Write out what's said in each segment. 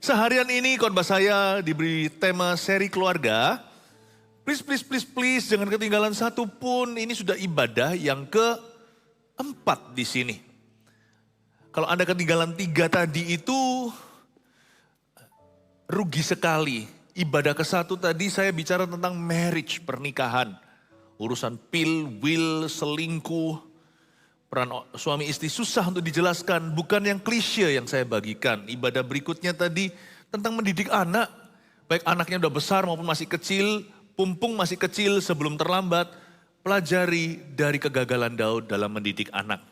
Seharian ini khotbah saya diberi tema seri keluarga. Please, jangan ketinggalan satu pun. Ini sudah ibadah yang keempat di sini. Kalau Anda ketinggalan 3 tadi itu rugi sekali. Ibadah ke-1 tadi saya bicara tentang marriage, pernikahan. Urusan pil, will, selingkuh. Peran suami istri susah untuk dijelaskan, bukan yang klise yang saya bagikan. Ibadah berikutnya tadi tentang mendidik anak. Baik anaknya udah besar maupun masih kecil, pumpung masih kecil sebelum terlambat. Pelajari dari kegagalan Daud dalam mendidik anak.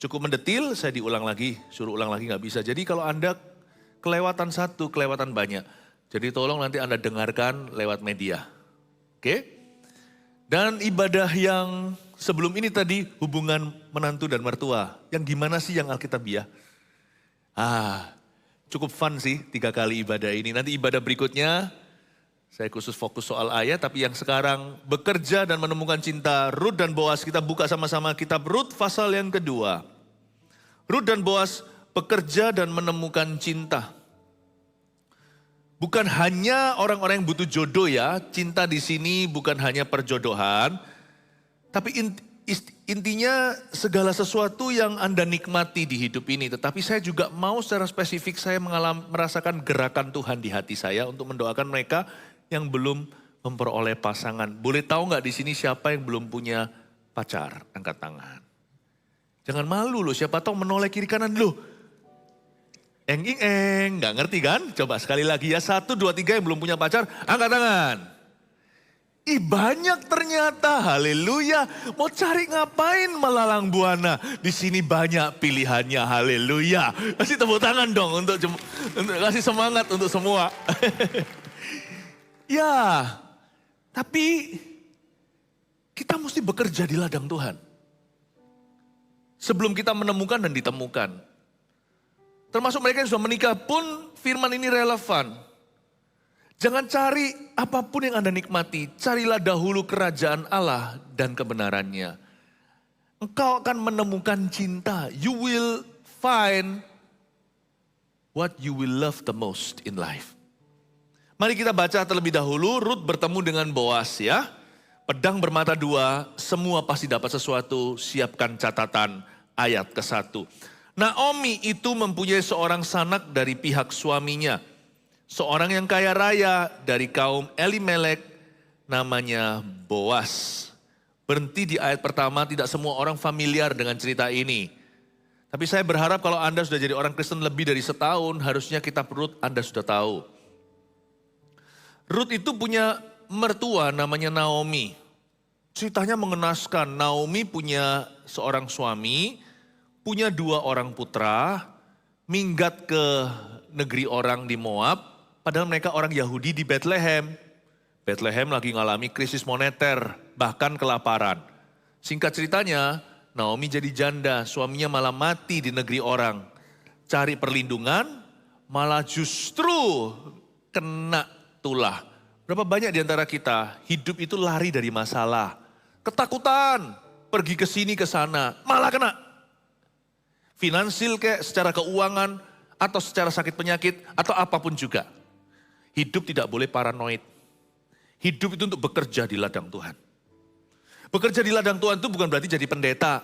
Cukup mendetil, saya diulang lagi, suruh ulang lagi nggak bisa. Jadi kalau Anda kelewatan satu, kelewatan banyak. Jadi tolong nanti Anda dengarkan lewat media. Oke? Dan ibadah yang sebelum ini tadi hubungan menantu dan mertua. Yang gimana sih yang Alkitabiah? Cukup fun sih 3 kali ibadah ini. Nanti ibadah berikutnya saya khusus fokus soal ayat. Tapi yang sekarang bekerja dan menemukan cinta. Rut dan Boas, kita buka sama-sama kitab Rut pasal yang kedua. Rut dan Boas bekerja dan menemukan cinta. Bukan hanya orang-orang yang butuh jodoh ya, cinta di sini bukan hanya perjodohan, tapi intinya segala sesuatu yang Anda nikmati di hidup ini. Tetapi saya juga mau secara spesifik saya merasakan gerakan Tuhan di hati saya untuk mendoakan mereka yang belum memperoleh pasangan. Boleh tahu nggak di sini siapa yang belum punya pacar? Angkat tangan. Jangan malu loh, siapa tahu menoleh kiri kanan loh. Nggak ngerti kan? Coba sekali lagi ya, 1, 2, 3 yang belum punya pacar, angkat tangan. Banyak ternyata, haleluya. Mau cari ngapain melalang buana? Di sini banyak pilihannya, haleluya. Kasih tepuk tangan dong untuk kasih semangat untuk semua. Ya, tapi kita mesti bekerja di ladang Tuhan. Sebelum kita menemukan dan ditemukan. Termasuk mereka yang sudah menikah pun firman ini relevan. Jangan cari apapun yang Anda nikmati. Carilah dahulu kerajaan Allah dan kebenarannya. Engkau akan menemukan cinta. You will find what you will love the most in life. Mari kita baca terlebih dahulu. Rut bertemu dengan Boas ya. Pedang bermata 2, semua pasti dapat sesuatu. Siapkan catatan ayat ke-1. Naomi itu mempunyai seorang sanak dari pihak suaminya. Seorang yang kaya raya dari kaum Elimelek namanya Boas. Berhenti di ayat pertama, tidak semua orang familiar dengan cerita ini. Tapi saya berharap kalau Anda sudah jadi orang Kristen lebih dari setahun, harusnya kitab Rut Anda sudah tahu. Rut itu punya mertua namanya Naomi. Ceritanya mengenaskan, Naomi punya seorang suami, punya 2 orang putra, minggat ke negeri orang di Moab, padahal mereka orang Yahudi di Bethlehem. Bethlehem lagi ngalami krisis moneter, bahkan kelaparan. Singkat ceritanya, Naomi jadi janda, suaminya malah mati di negeri orang. Cari perlindungan, malah justru kena tulah. Berapa banyak di antara kita hidup itu lari dari masalah. Ketakutan, pergi ke sini ke sana, malah kena. Finansil kayak secara keuangan atau secara sakit penyakit atau apapun juga. Hidup tidak boleh paranoid. Hidup itu untuk bekerja di ladang Tuhan. Bekerja di ladang Tuhan itu bukan berarti jadi pendeta.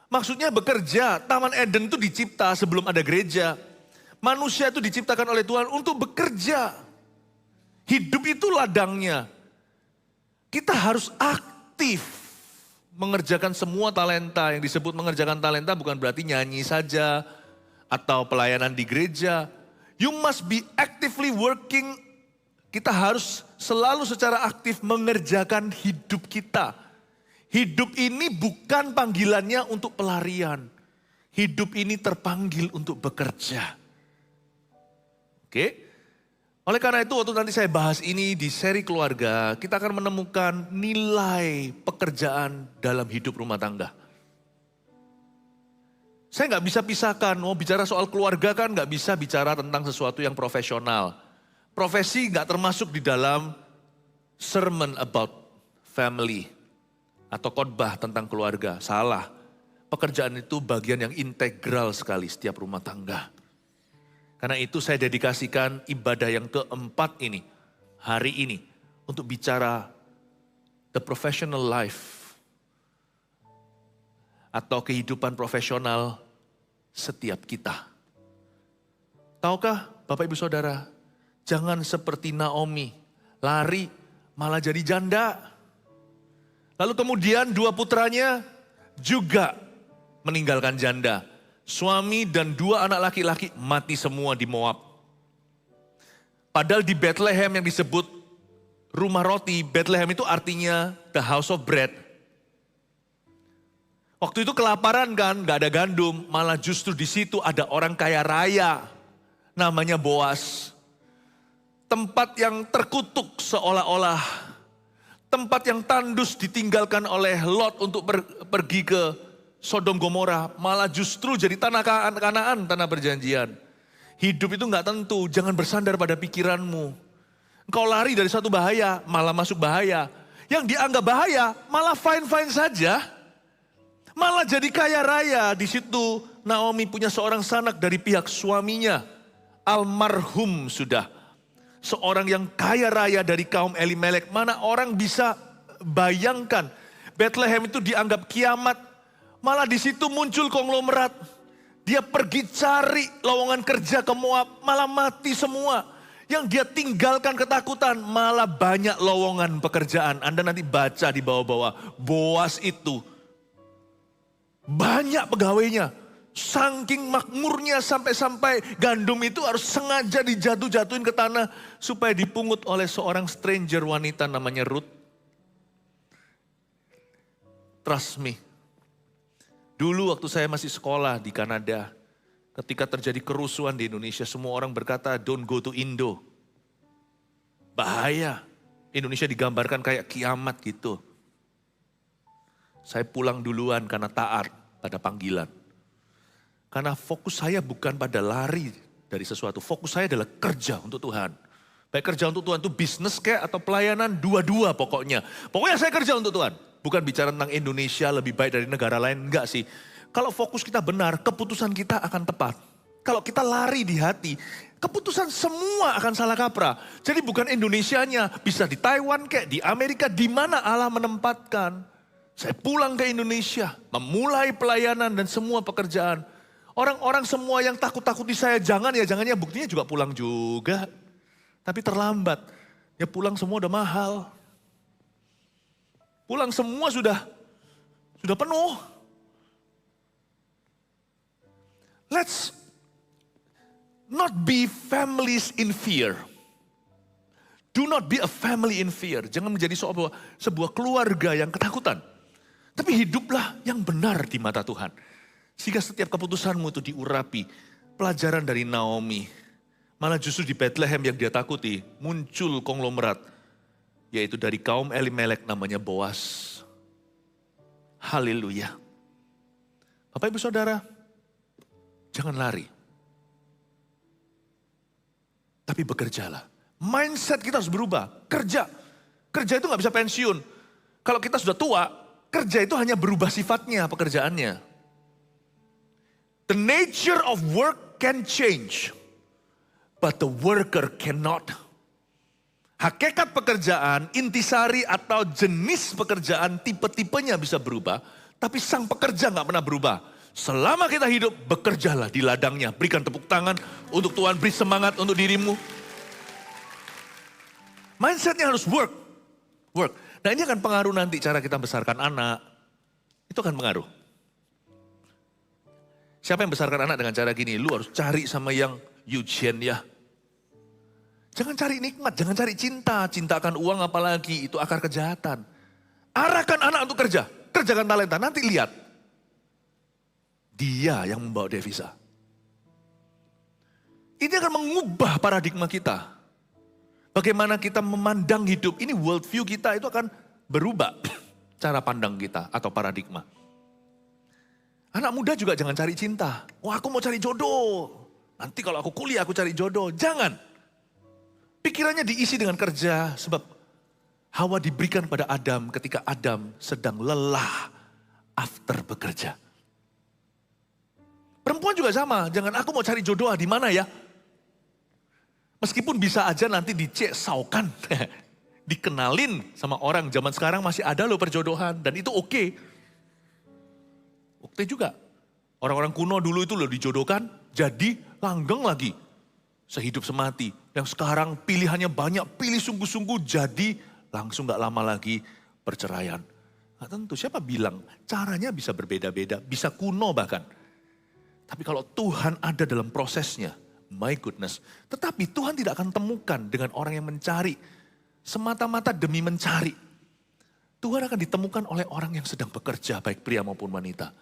Maksudnya bekerja, Taman Eden itu dicipta sebelum ada gereja. Manusia itu diciptakan oleh Tuhan untuk bekerja. Hidup itu ladangnya. Kita harus aktif. Mengerjakan semua talenta, yang disebut mengerjakan talenta bukan berarti nyanyi saja atau pelayanan di gereja. You must be actively working. Kita harus selalu secara aktif mengerjakan hidup kita. Hidup ini bukan panggilannya untuk pelarian. Hidup ini terpanggil untuk bekerja. Oke? Oleh karena itu waktu nanti saya bahas ini di seri keluarga, kita akan menemukan nilai pekerjaan dalam hidup rumah tangga. Saya nggak bisa pisahkan, mau bicara soal keluarga kan nggak bisa bicara tentang sesuatu yang profesional. Profesi nggak termasuk di dalam sermon about family atau khotbah tentang keluarga, salah. Pekerjaan itu bagian yang integral sekali setiap rumah tangga. Karena itu saya dedikasikan ibadah yang keempat ini, hari ini, untuk bicara the professional life, atau kehidupan profesional setiap kita. Tahukah Bapak Ibu Saudara, jangan seperti Naomi, lari malah jadi janda. Lalu kemudian dua putranya juga meninggalkan janda. Suami dan dua anak laki-laki mati semua di Moab. Padahal di Bethlehem yang disebut rumah roti, Bethlehem itu artinya the house of bread. Waktu itu kelaparan kan, gak ada gandum, malah justru di situ ada orang kaya raya, namanya Boas. Tempat yang terkutuk seolah-olah, tempat yang tandus ditinggalkan oleh Lot untuk pergi ke Sodom Gomora, malah justru jadi tanah Kanaan, tanah perjanjian. Hidup itu gak tentu, jangan bersandar pada pikiranmu. Engkau lari dari satu bahaya, malah masuk bahaya. Yang dianggap bahaya, malah fine-fine saja. Malah jadi kaya raya. Di situ Naomi punya seorang sanak dari pihak suaminya. Almarhum sudah. Seorang yang kaya raya dari kaum Elimelek. Mana orang bisa bayangkan. Bethlehem itu dianggap kiamat. Malah di situ muncul konglomerat. Dia pergi cari lowongan kerja ke Moab, malah mati semua. Yang dia tinggalkan ketakutan, malah banyak lowongan pekerjaan. Anda nanti baca di bawah-bawah, Boas itu banyak pegawainya. Saking makmurnya sampai-sampai gandum itu harus sengaja dijatuh-jatuhin ke tanah supaya dipungut oleh seorang stranger wanita namanya Ruth. Trust me. Dulu waktu saya masih sekolah di Kanada, ketika terjadi kerusuhan di Indonesia, semua orang berkata, don't go to Indo. Bahaya. Indonesia digambarkan kayak kiamat gitu. Saya pulang duluan karena taat pada panggilan. Karena fokus saya bukan pada lari dari sesuatu. Fokus saya adalah kerja untuk Tuhan. Baik kerja untuk Tuhan itu bisnis kayak atau pelayanan, dua-dua pokoknya. Pokoknya saya kerja untuk Tuhan. Bukan bicara tentang Indonesia lebih baik dari negara lain, enggak sih. Kalau fokus kita benar, keputusan kita akan tepat. Kalau kita lari di hati, keputusan semua akan salah kaprah. Jadi bukan Indonesianya, bisa di Taiwan kayak di Amerika, di mana Allah menempatkan. Saya pulang ke Indonesia, memulai pelayanan dan semua pekerjaan. Orang-orang semua yang takut-takuti saya, jangannya buktinya juga pulang juga. Tapi terlambat, ya pulang semua udah mahal. Pulang semua sudah penuh. Let's not be families in fear. Do not be a family in fear. Jangan menjadi sebuah keluarga yang ketakutan. Tapi hiduplah yang benar di mata Tuhan. Sehingga setiap keputusanmu itu diurapi. Pelajaran dari Naomi. Malah justru di Bethlehem yang dia takuti, muncul konglomerat. Yaitu dari kaum Elimelek namanya Boas. Haleluya. Bapak Ibu Saudara, jangan lari. Tapi bekerjalah. Mindset kita harus berubah. Kerja. Kerja itu gak bisa pensiun. Kalau kita sudah tua, kerja itu hanya berubah sifatnya, pekerjaannya. The nature of work can change. But the worker cannot. Hakikat pekerjaan, intisari atau jenis pekerjaan, tipe-tipenya bisa berubah. Tapi sang pekerja gak pernah berubah. Selama kita hidup, bekerjalah di ladangnya. Berikan tepuk tangan untuk Tuhan, beri semangat untuk dirimu. Mindsetnya harus work. Nah ini akan pengaruh nanti cara kita besarkan anak. Itu akan pengaruh. Siapa yang besarkan anak dengan cara gini? Lu harus cari sama yang Eugene ya. Jangan cari nikmat, jangan cari cinta. Cintakan uang apalagi, itu akar kejahatan. Arahkan anak untuk kerja. Kerjakan talenta, nanti lihat. Dia yang membawa devisa. Ini akan mengubah paradigma kita. Bagaimana kita memandang hidup. Ini worldview kita itu akan berubah. Cara pandang kita atau paradigma. Anak muda juga jangan cari cinta. Wah aku mau cari jodoh. Nanti kalau aku kuliah aku cari jodoh. Jangan. Pikirannya diisi dengan kerja sebab Hawa diberikan pada Adam ketika Adam sedang lelah after bekerja. Perempuan juga sama, jangan aku mau cari jodoh di mana ya? Meskipun bisa aja nanti dicesaukan, dikenalin sama orang. Zaman sekarang masih ada loh perjodohan dan itu oke. Oke juga. Orang-orang kuno dulu itu loh dijodohkan, jadi langgeng lagi. Sehidup semati. Yang sekarang pilihannya banyak, pilih sungguh-sungguh, jadi langsung gak lama lagi perceraian. Nah, tentu siapa bilang caranya bisa berbeda-beda, bisa kuno bahkan. Tapi kalau Tuhan ada dalam prosesnya, my goodness. Tetapi Tuhan tidak akan temukan dengan orang yang mencari, semata-mata demi mencari. Tuhan akan ditemukan oleh orang yang sedang bekerja, baik pria maupun wanita.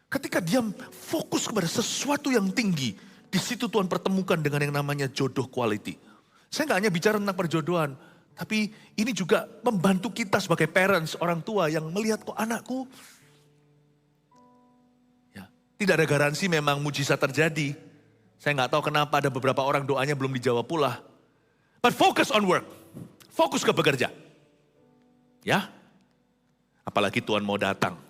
Ketika dia fokus kepada sesuatu yang tinggi, di situ Tuhan pertemukan dengan yang namanya jodoh quality. Saya nggak hanya bicara tentang perjodohan, tapi ini juga membantu kita sebagai parents, orang tua yang melihat kok anakku. Ya, tidak ada garansi memang mujizat terjadi. Saya nggak tahu kenapa ada beberapa orang doanya belum dijawab pula. But focus on work, fokus ke bekerja. Ya, apalagi Tuhan mau datang.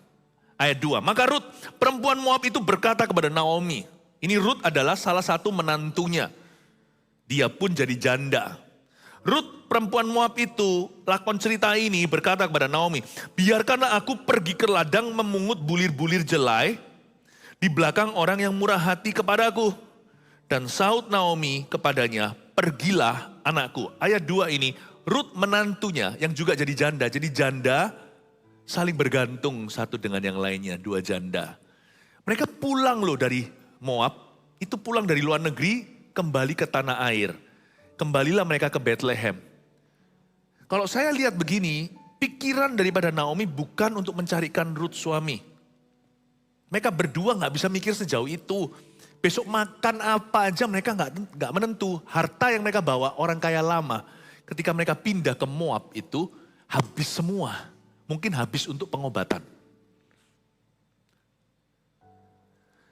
Ayat 2, maka Rut, perempuan Moab itu berkata kepada Naomi. Ini Rut adalah salah satu menantunya. Dia pun jadi janda. Rut, perempuan Moab itu, lakon cerita ini berkata kepada Naomi, biarkanlah aku pergi ke ladang memungut bulir-bulir jelai di belakang orang yang murah hati kepadaku. Dan saut Naomi kepadanya, pergilah anakku. Ayat 2 ini, Rut menantunya yang juga jadi janda. Jadi janda saling bergantung satu dengan yang lainnya, dua janda. Mereka pulang loh dari Moab, itu pulang dari luar negeri, kembali ke tanah air. Kembalilah mereka ke Bethlehem. Kalau saya lihat begini, pikiran daripada Naomi bukan untuk mencarikan Rut suami. Mereka berdua gak bisa mikir sejauh itu. Besok makan apa aja mereka gak menentu. Harta yang mereka bawa, orang kaya lama, ketika mereka pindah ke Moab itu, habis semua. Mungkin habis untuk pengobatan.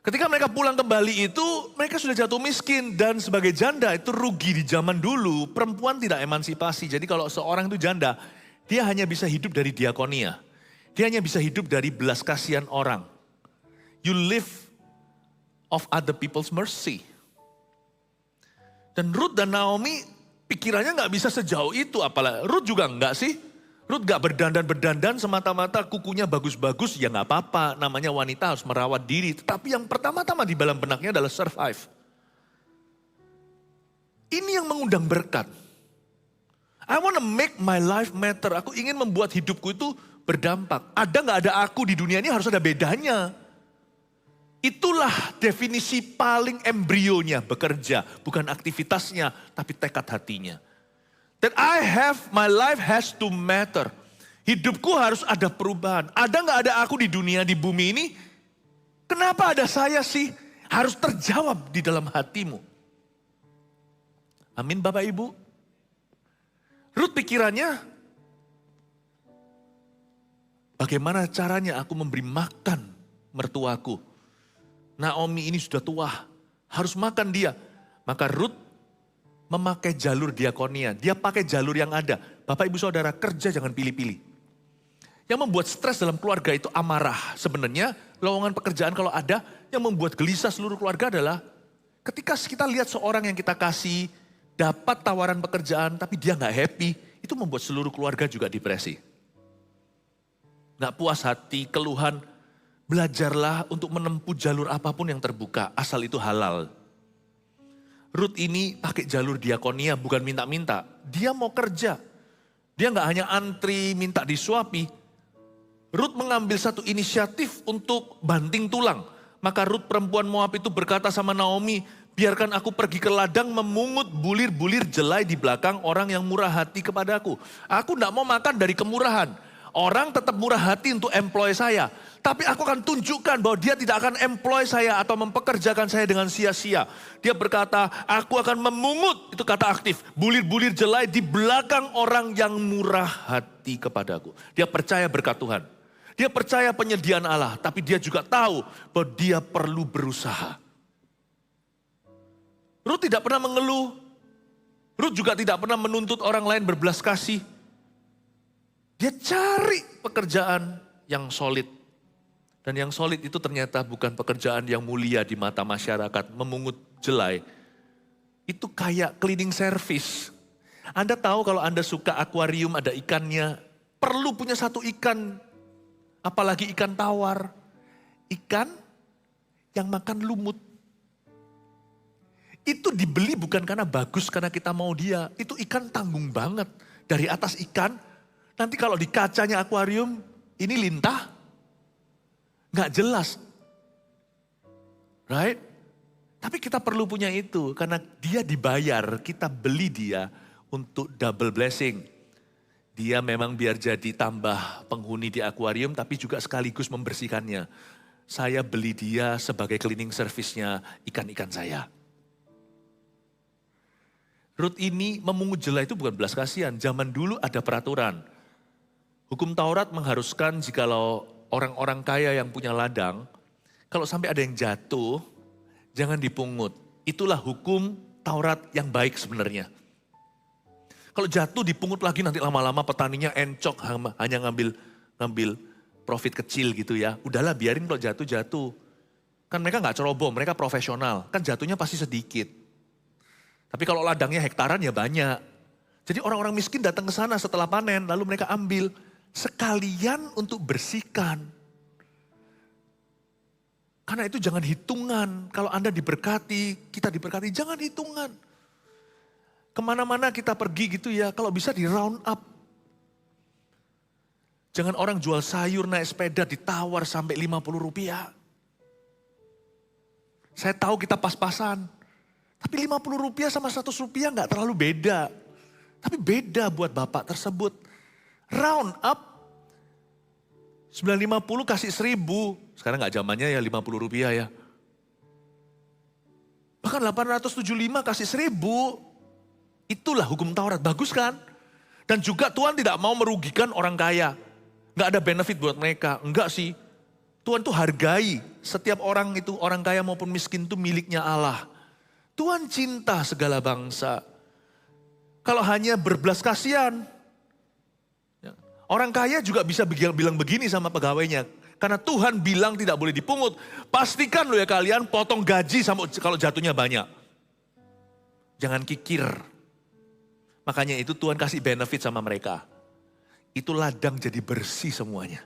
Ketika mereka pulang kembali itu, mereka sudah jatuh miskin. Dan sebagai janda itu rugi di zaman dulu. Perempuan tidak emansipasi. Jadi kalau seorang itu janda, dia hanya bisa hidup dari diakonia. Dia hanya bisa hidup dari belas kasihan orang. You live of other people's mercy. Dan Ruth dan Naomi pikirannya gak bisa sejauh itu. Apalagi Ruth juga enggak sih. Ruth gak berdandan-berdandan semata-mata kukunya bagus-bagus, ya gak apa-apa. Namanya wanita harus merawat diri. Tetapi yang pertama-tama di dalam benaknya adalah survive. Ini yang mengundang berkat. I want to make my life matter. Aku ingin membuat hidupku itu berdampak. Ada gak ada aku di dunia ini harus ada bedanya. Itulah definisi paling embrionya bekerja. Bukan aktivitasnya, tapi tekad hatinya. That my life has to matter. Hidupku harus ada perubahan. Ada gak ada aku di dunia, di bumi ini? Kenapa ada saya sih? Harus terjawab di dalam hatimu. Amin Bapak Ibu. Ruth pikirannya, bagaimana caranya aku memberi makan mertuaku. Naomi ini sudah tua, harus makan dia. Maka Ruth memakai jalur diakonia. Dia pakai jalur yang ada. Bapak ibu saudara, kerja jangan pilih-pilih. Yang membuat stres dalam keluarga itu amarah. Sebenarnya lowongan pekerjaan kalau ada, yang membuat gelisah seluruh keluarga adalah ketika kita lihat seorang yang kita kasih, dapat tawaran pekerjaan tapi dia gak happy, itu membuat seluruh keluarga juga depresi. Gak puas hati, keluhan. Belajarlah untuk menempuh jalur apapun yang terbuka, asal itu halal. Ruth ini pakai jalur diakonia, bukan minta-minta. Dia mau kerja. Dia gak hanya antri minta disuapi. Ruth mengambil satu inisiatif untuk banting tulang. Maka Ruth perempuan Moab itu berkata sama Naomi, biarkan aku pergi ke ladang memungut bulir-bulir jelai di belakang orang yang murah hati kepadaku. Aku gak mau makan dari kemurahan. Orang tetap murah hati untuk employ saya. Tapi aku akan tunjukkan bahwa dia tidak akan employ saya atau mempekerjakan saya dengan sia-sia. Dia berkata, aku akan memungut, itu kata aktif, bulir-bulir jelai di belakang orang yang murah hati kepadaku. Dia percaya berkat Tuhan. Dia percaya penyediaan Allah, tapi dia juga tahu bahwa dia perlu berusaha. Ruth tidak pernah mengeluh. Ruth juga tidak pernah menuntut orang lain berbelas kasih. Dia cari pekerjaan yang solid. Dan yang solid itu ternyata bukan pekerjaan yang mulia di mata masyarakat, memungut jelai. Itu kayak cleaning service. Anda tahu kalau Anda suka akuarium ada ikannya, perlu punya satu ikan, apalagi ikan tawar. Ikan yang makan lumut. Itu dibeli bukan karena bagus, karena kita mau dia. Itu ikan tanggung banget. Dari atas ikan, nanti kalau di kacanya akuarium, ini lintah. Nggak jelas. Right? Tapi kita perlu punya itu, karena dia dibayar, kita beli dia untuk double blessing. Dia memang biar jadi tambah penghuni di akuarium, tapi juga sekaligus membersihkannya. Saya beli dia sebagai cleaning service-nya ikan-ikan saya. Rut ini memungut jela itu bukan belas kasihan. Zaman dulu ada peraturan. Hukum Taurat mengharuskan jikalau orang-orang kaya yang punya ladang, kalau sampai ada yang jatuh, jangan dipungut. Itulah hukum Taurat yang baik sebenarnya. Kalau jatuh dipungut lagi nanti lama-lama petaninya encok, hanya ngambil profit kecil gitu ya. Udahlah biarin kalau jatuh-jatuh. Kan mereka nggak ceroboh, mereka profesional. Kan jatuhnya pasti sedikit. Tapi kalau ladangnya hektaran ya banyak. Jadi orang-orang miskin datang ke sana setelah panen, lalu mereka ambil sekalian untuk bersihkan. Karena itu jangan hitungan. Kalau Anda diberkati, kita diberkati, jangan hitungan. Kemana-mana kita pergi gitu ya, kalau bisa di round up. Jangan orang jual sayur naik sepeda ditawar sampai 50 rupiah. Saya tahu kita pas-pasan. Tapi 50 rupiah sama 100 rupiah nggak terlalu beda. Tapi beda buat bapak tersebut. Round up. 950 kasih 1000. Sekarang nggak zamannya ya 50 rupiah ya. Bahkan 875 kasih 1000. Itulah hukum Taurat. Bagus kan? Dan juga Tuhan tidak mau merugikan orang kaya. Nggak ada benefit buat mereka. Enggak sih. Tuhan tuh hargai. Setiap orang itu, orang kaya maupun miskin itu miliknya Allah. Tuhan cinta segala bangsa. Kalau hanya berbelas kasihan, orang kaya juga bisa bilang begini sama pegawainya. Karena Tuhan bilang tidak boleh dipungut. Pastikan loh ya kalian potong gaji sama kalau jatuhnya banyak. Jangan kikir. Makanya itu Tuhan kasih benefit sama mereka. Itu ladang jadi bersih semuanya.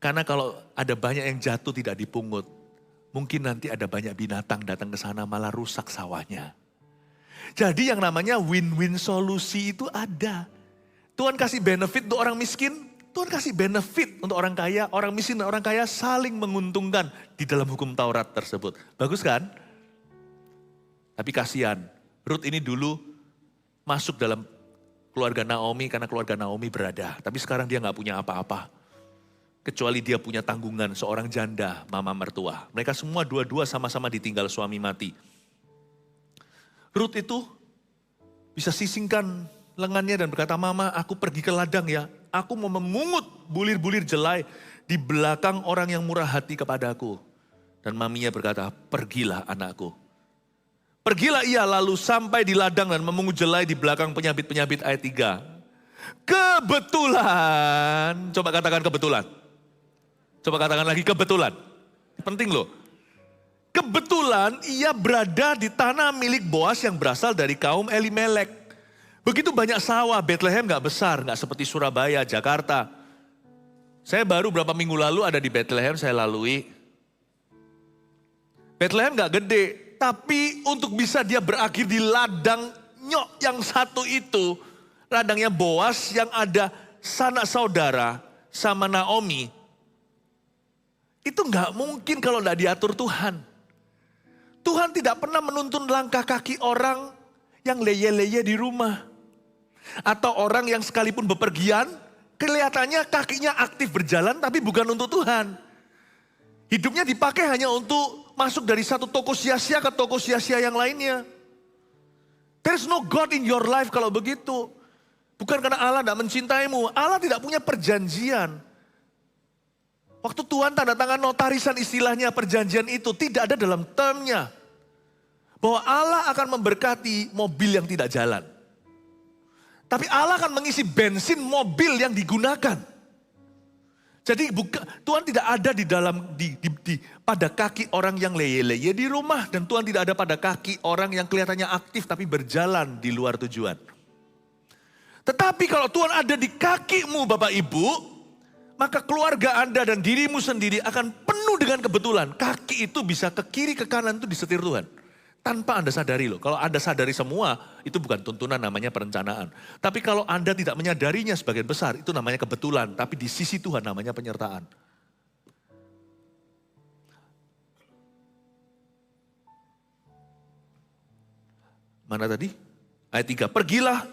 Karena kalau ada banyak yang jatuh tidak dipungut. Mungkin nanti ada banyak binatang datang ke sana malah rusak sawahnya. Jadi yang namanya win-win solusi itu ada. Tuhan kasih benefit untuk orang miskin, Tuhan kasih benefit untuk orang kaya. Orang miskin dan orang kaya saling menguntungkan di dalam hukum Taurat tersebut. Bagus kan? Tapi kasihan, Rut ini dulu masuk dalam keluarga Naomi karena keluarga Naomi berada. Tapi sekarang dia gak punya apa-apa. Kecuali dia punya tanggungan seorang janda, mama mertua. Mereka semua dua-dua sama-sama ditinggal suami mati. Rut itu bisa sisingkan lengannya dan berkata, "Mama, aku pergi ke ladang ya. Aku mau memungut bulir-bulir jelai di belakang orang yang murah hati kepadaku." Dan maminya berkata, "Pergilah anakku." Pergilah ia lalu sampai di ladang dan memungut jelai di belakang penyabit-penyabit ayat 3. Kebetulan, coba katakan kebetulan. Coba katakan lagi kebetulan. Penting loh. Kebetulan ia berada di tanah milik Boas yang berasal dari kaum Elimelek. Begitu banyak sawah, Bethlehem gak besar, gak seperti Surabaya, Jakarta. Saya baru beberapa minggu lalu ada di Bethlehem, saya lalui. Bethlehem gak gede, tapi untuk bisa dia berakhir di ladang nyok yang satu itu, ladangnya Boas yang ada sanak saudara sama Naomi, itu gak mungkin kalau gak diatur Tuhan. Tuhan tidak pernah menuntun langkah kaki orang yang leye-leye di rumah. Atau orang yang sekalipun bepergian, kelihatannya kakinya aktif berjalan tapi bukan untuk Tuhan. Hidupnya dipakai hanya untuk masuk dari satu toko sia-sia ke toko sia-sia yang lainnya. There's no God in your life kalau begitu. Bukan karena Allah tidak mencintaimu, Allah tidak punya perjanjian. Waktu Tuhan tanda tangan notarisan istilahnya perjanjian itu tidak ada dalam termnya. Bahwa Allah akan memberkati mobil yang tidak jalan. Tapi Allah akan mengisi bensin mobil yang digunakan. Jadi Tuhan tidak ada di dalam pada kaki orang yang leye-leye di rumah, dan Tuhan tidak ada pada kaki orang yang kelihatannya aktif tapi berjalan di luar tujuan. Tetapi kalau Tuhan ada di kakimu Bapak Ibu, maka keluarga Anda dan dirimu sendiri akan penuh dengan kebetulan. Kaki itu bisa ke kiri ke kanan itu disetir Tuhan. Tanpa Anda sadari loh. Kalau Anda sadari semua, itu bukan tuntunan, namanya perencanaan. Tapi kalau Anda tidak menyadarinya sebagian besar, itu namanya kebetulan. Tapi di sisi Tuhan namanya penyertaan. Mana tadi? Ayat 3. Pergilah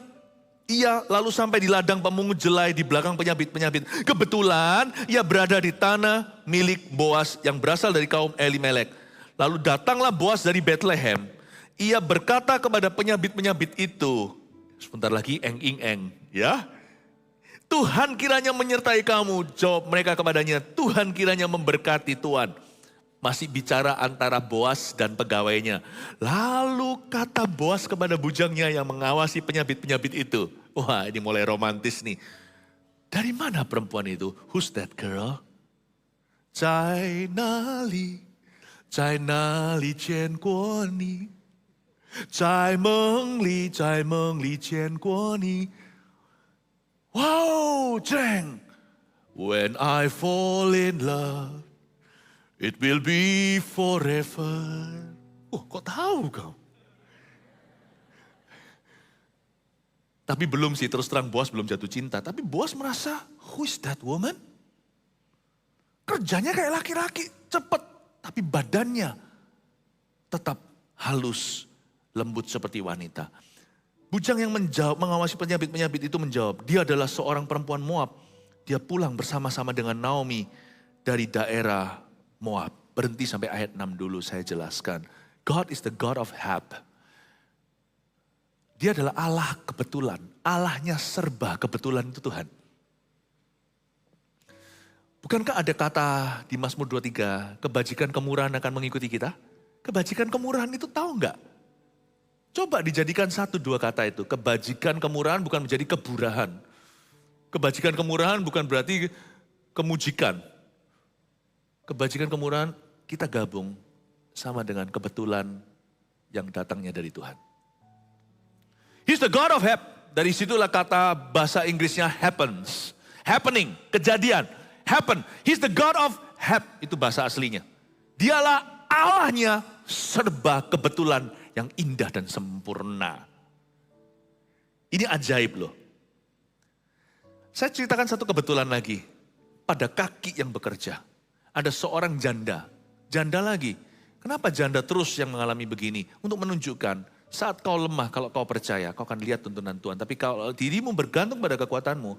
ia lalu sampai di ladang pemungut jelai di belakang penyabit-penyabit. Kebetulan ia berada di tanah milik Boas yang berasal dari kaum Elimelek. Lalu datanglah Boas dari Bethlehem. Ia berkata kepada penyabit-penyabit itu, sebentar lagi eng-ing-eng, ya. Tuhan kiranya menyertai kamu. Jawab mereka kepadanya, Tuhan kiranya memberkati Tuhan. Masih bicara antara Boas dan pegawainya. Lalu kata Boas kepada bujangnya yang mengawasi penyabit-penyabit itu. Wah, ini mulai romantis nih. Dari mana perempuan itu? Who's that girl? Cai nali. 在哪里见过你？在梦里，在梦里见过你。Wow, Jeng. When I fall in love, it will be forever. Kok tahu kau? Tapi belum sih, terus terang Boas belum jatuh cinta. Tapi Boas merasa, who is that woman? Kerjanya kayak laki-laki, cepet. Tapi badannya tetap halus, lembut seperti wanita. Bujang yang mengawasi penyabit-penyabit itu menjawab, dia adalah seorang perempuan Moab. Dia pulang bersama-sama dengan Naomi dari daerah Moab. Berhenti sampai ayat 6 dulu, saya jelaskan. God is the God of Hab. Dia adalah Allah kebetulan. Allahnya serba kebetulan itu Tuhan. Bukankah ada kata di Mazmur 23, kebajikan kemurahan akan mengikuti kita? Kebajikan kemurahan itu tahu enggak? Coba dijadikan 1-2 kata itu. Kebajikan kemurahan bukan menjadi keburahan. Kebajikan kemurahan bukan berarti kemujikan. Kebajikan kemurahan kita gabung sama dengan kebetulan yang datangnya dari Tuhan. He's the God of Hab. Dari situlah kata bahasa Inggrisnya happens. Happening, kejadian. Happen. He's the God of Hab. Itu bahasa aslinya. Dialah Allahnya serba kebetulan yang indah dan sempurna. Ini ajaib loh. Saya ceritakan satu kebetulan lagi. Pada kaki yang bekerja. Ada seorang janda. Janda lagi. Kenapa janda terus yang mengalami begini? Untuk menunjukkan saat kau lemah, kalau kau percaya, kau akan lihat tuntunan Tuhan. Tapi kalau dirimu bergantung pada kekuatanmu,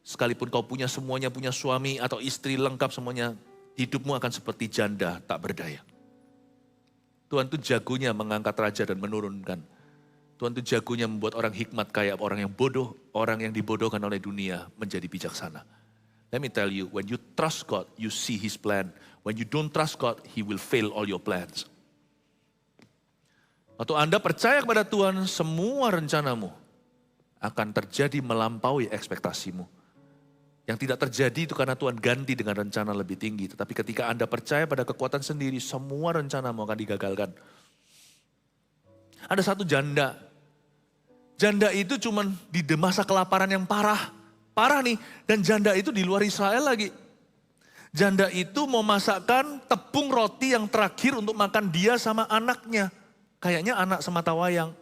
sekalipun kau punya semuanya, punya suami atau istri lengkap semuanya, hidupmu akan seperti janda tak berdaya. Tuhan itu jagonya mengangkat raja dan menurunkan. Tuhan itu jagonya membuat orang hikmat kayak orang yang bodoh, orang yang dibodohkan oleh dunia menjadi bijaksana. Let me tell you, when you trust God, you see His plan. When you don't trust God, He will fail all your plans. Waktu Anda percaya kepada Tuhan, semua rencanamu akan terjadi melampaui ekspektasimu. Yang tidak terjadi itu karena Tuhan ganti dengan rencana lebih tinggi. Tetapi ketika Anda percaya pada kekuatan sendiri, semua rencanamu akan digagalkan. Ada satu janda. Janda itu cuma di masa kelaparan yang parah. Parah nih. Dan janda itu di luar Israel lagi. Janda itu mau masakkan tepung roti yang terakhir untuk makan dia sama anaknya. Kayaknya anak sematawayang.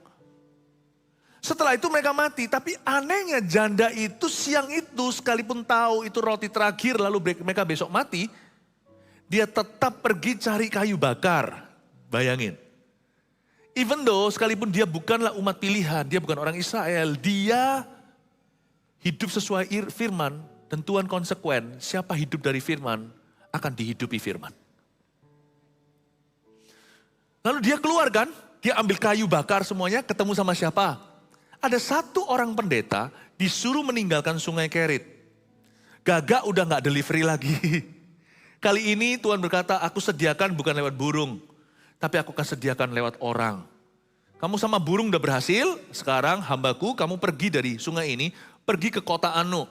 Setelah itu mereka mati, tapi anehnya janda itu siang itu sekalipun tahu itu roti terakhir lalu mereka besok mati, dia tetap pergi cari kayu bakar. Bayangin. Even though sekalipun dia bukanlah umat pilihan, dia bukan orang Israel, dia hidup sesuai firman dan Tuhan konsekuen, siapa hidup dari firman akan dihidupi firman. Lalu dia keluar kan, dia ambil kayu bakar semuanya, ketemu sama siapa? Ada satu orang pendeta disuruh meninggalkan sungai Kerit. Gagak udah gak delivery lagi. Kali ini Tuhan berkata, aku sediakan bukan lewat burung, tapi aku akan sediakan lewat orang. Kamu sama burung udah berhasil, sekarang hambaku kamu pergi dari sungai ini, pergi ke kota Anu.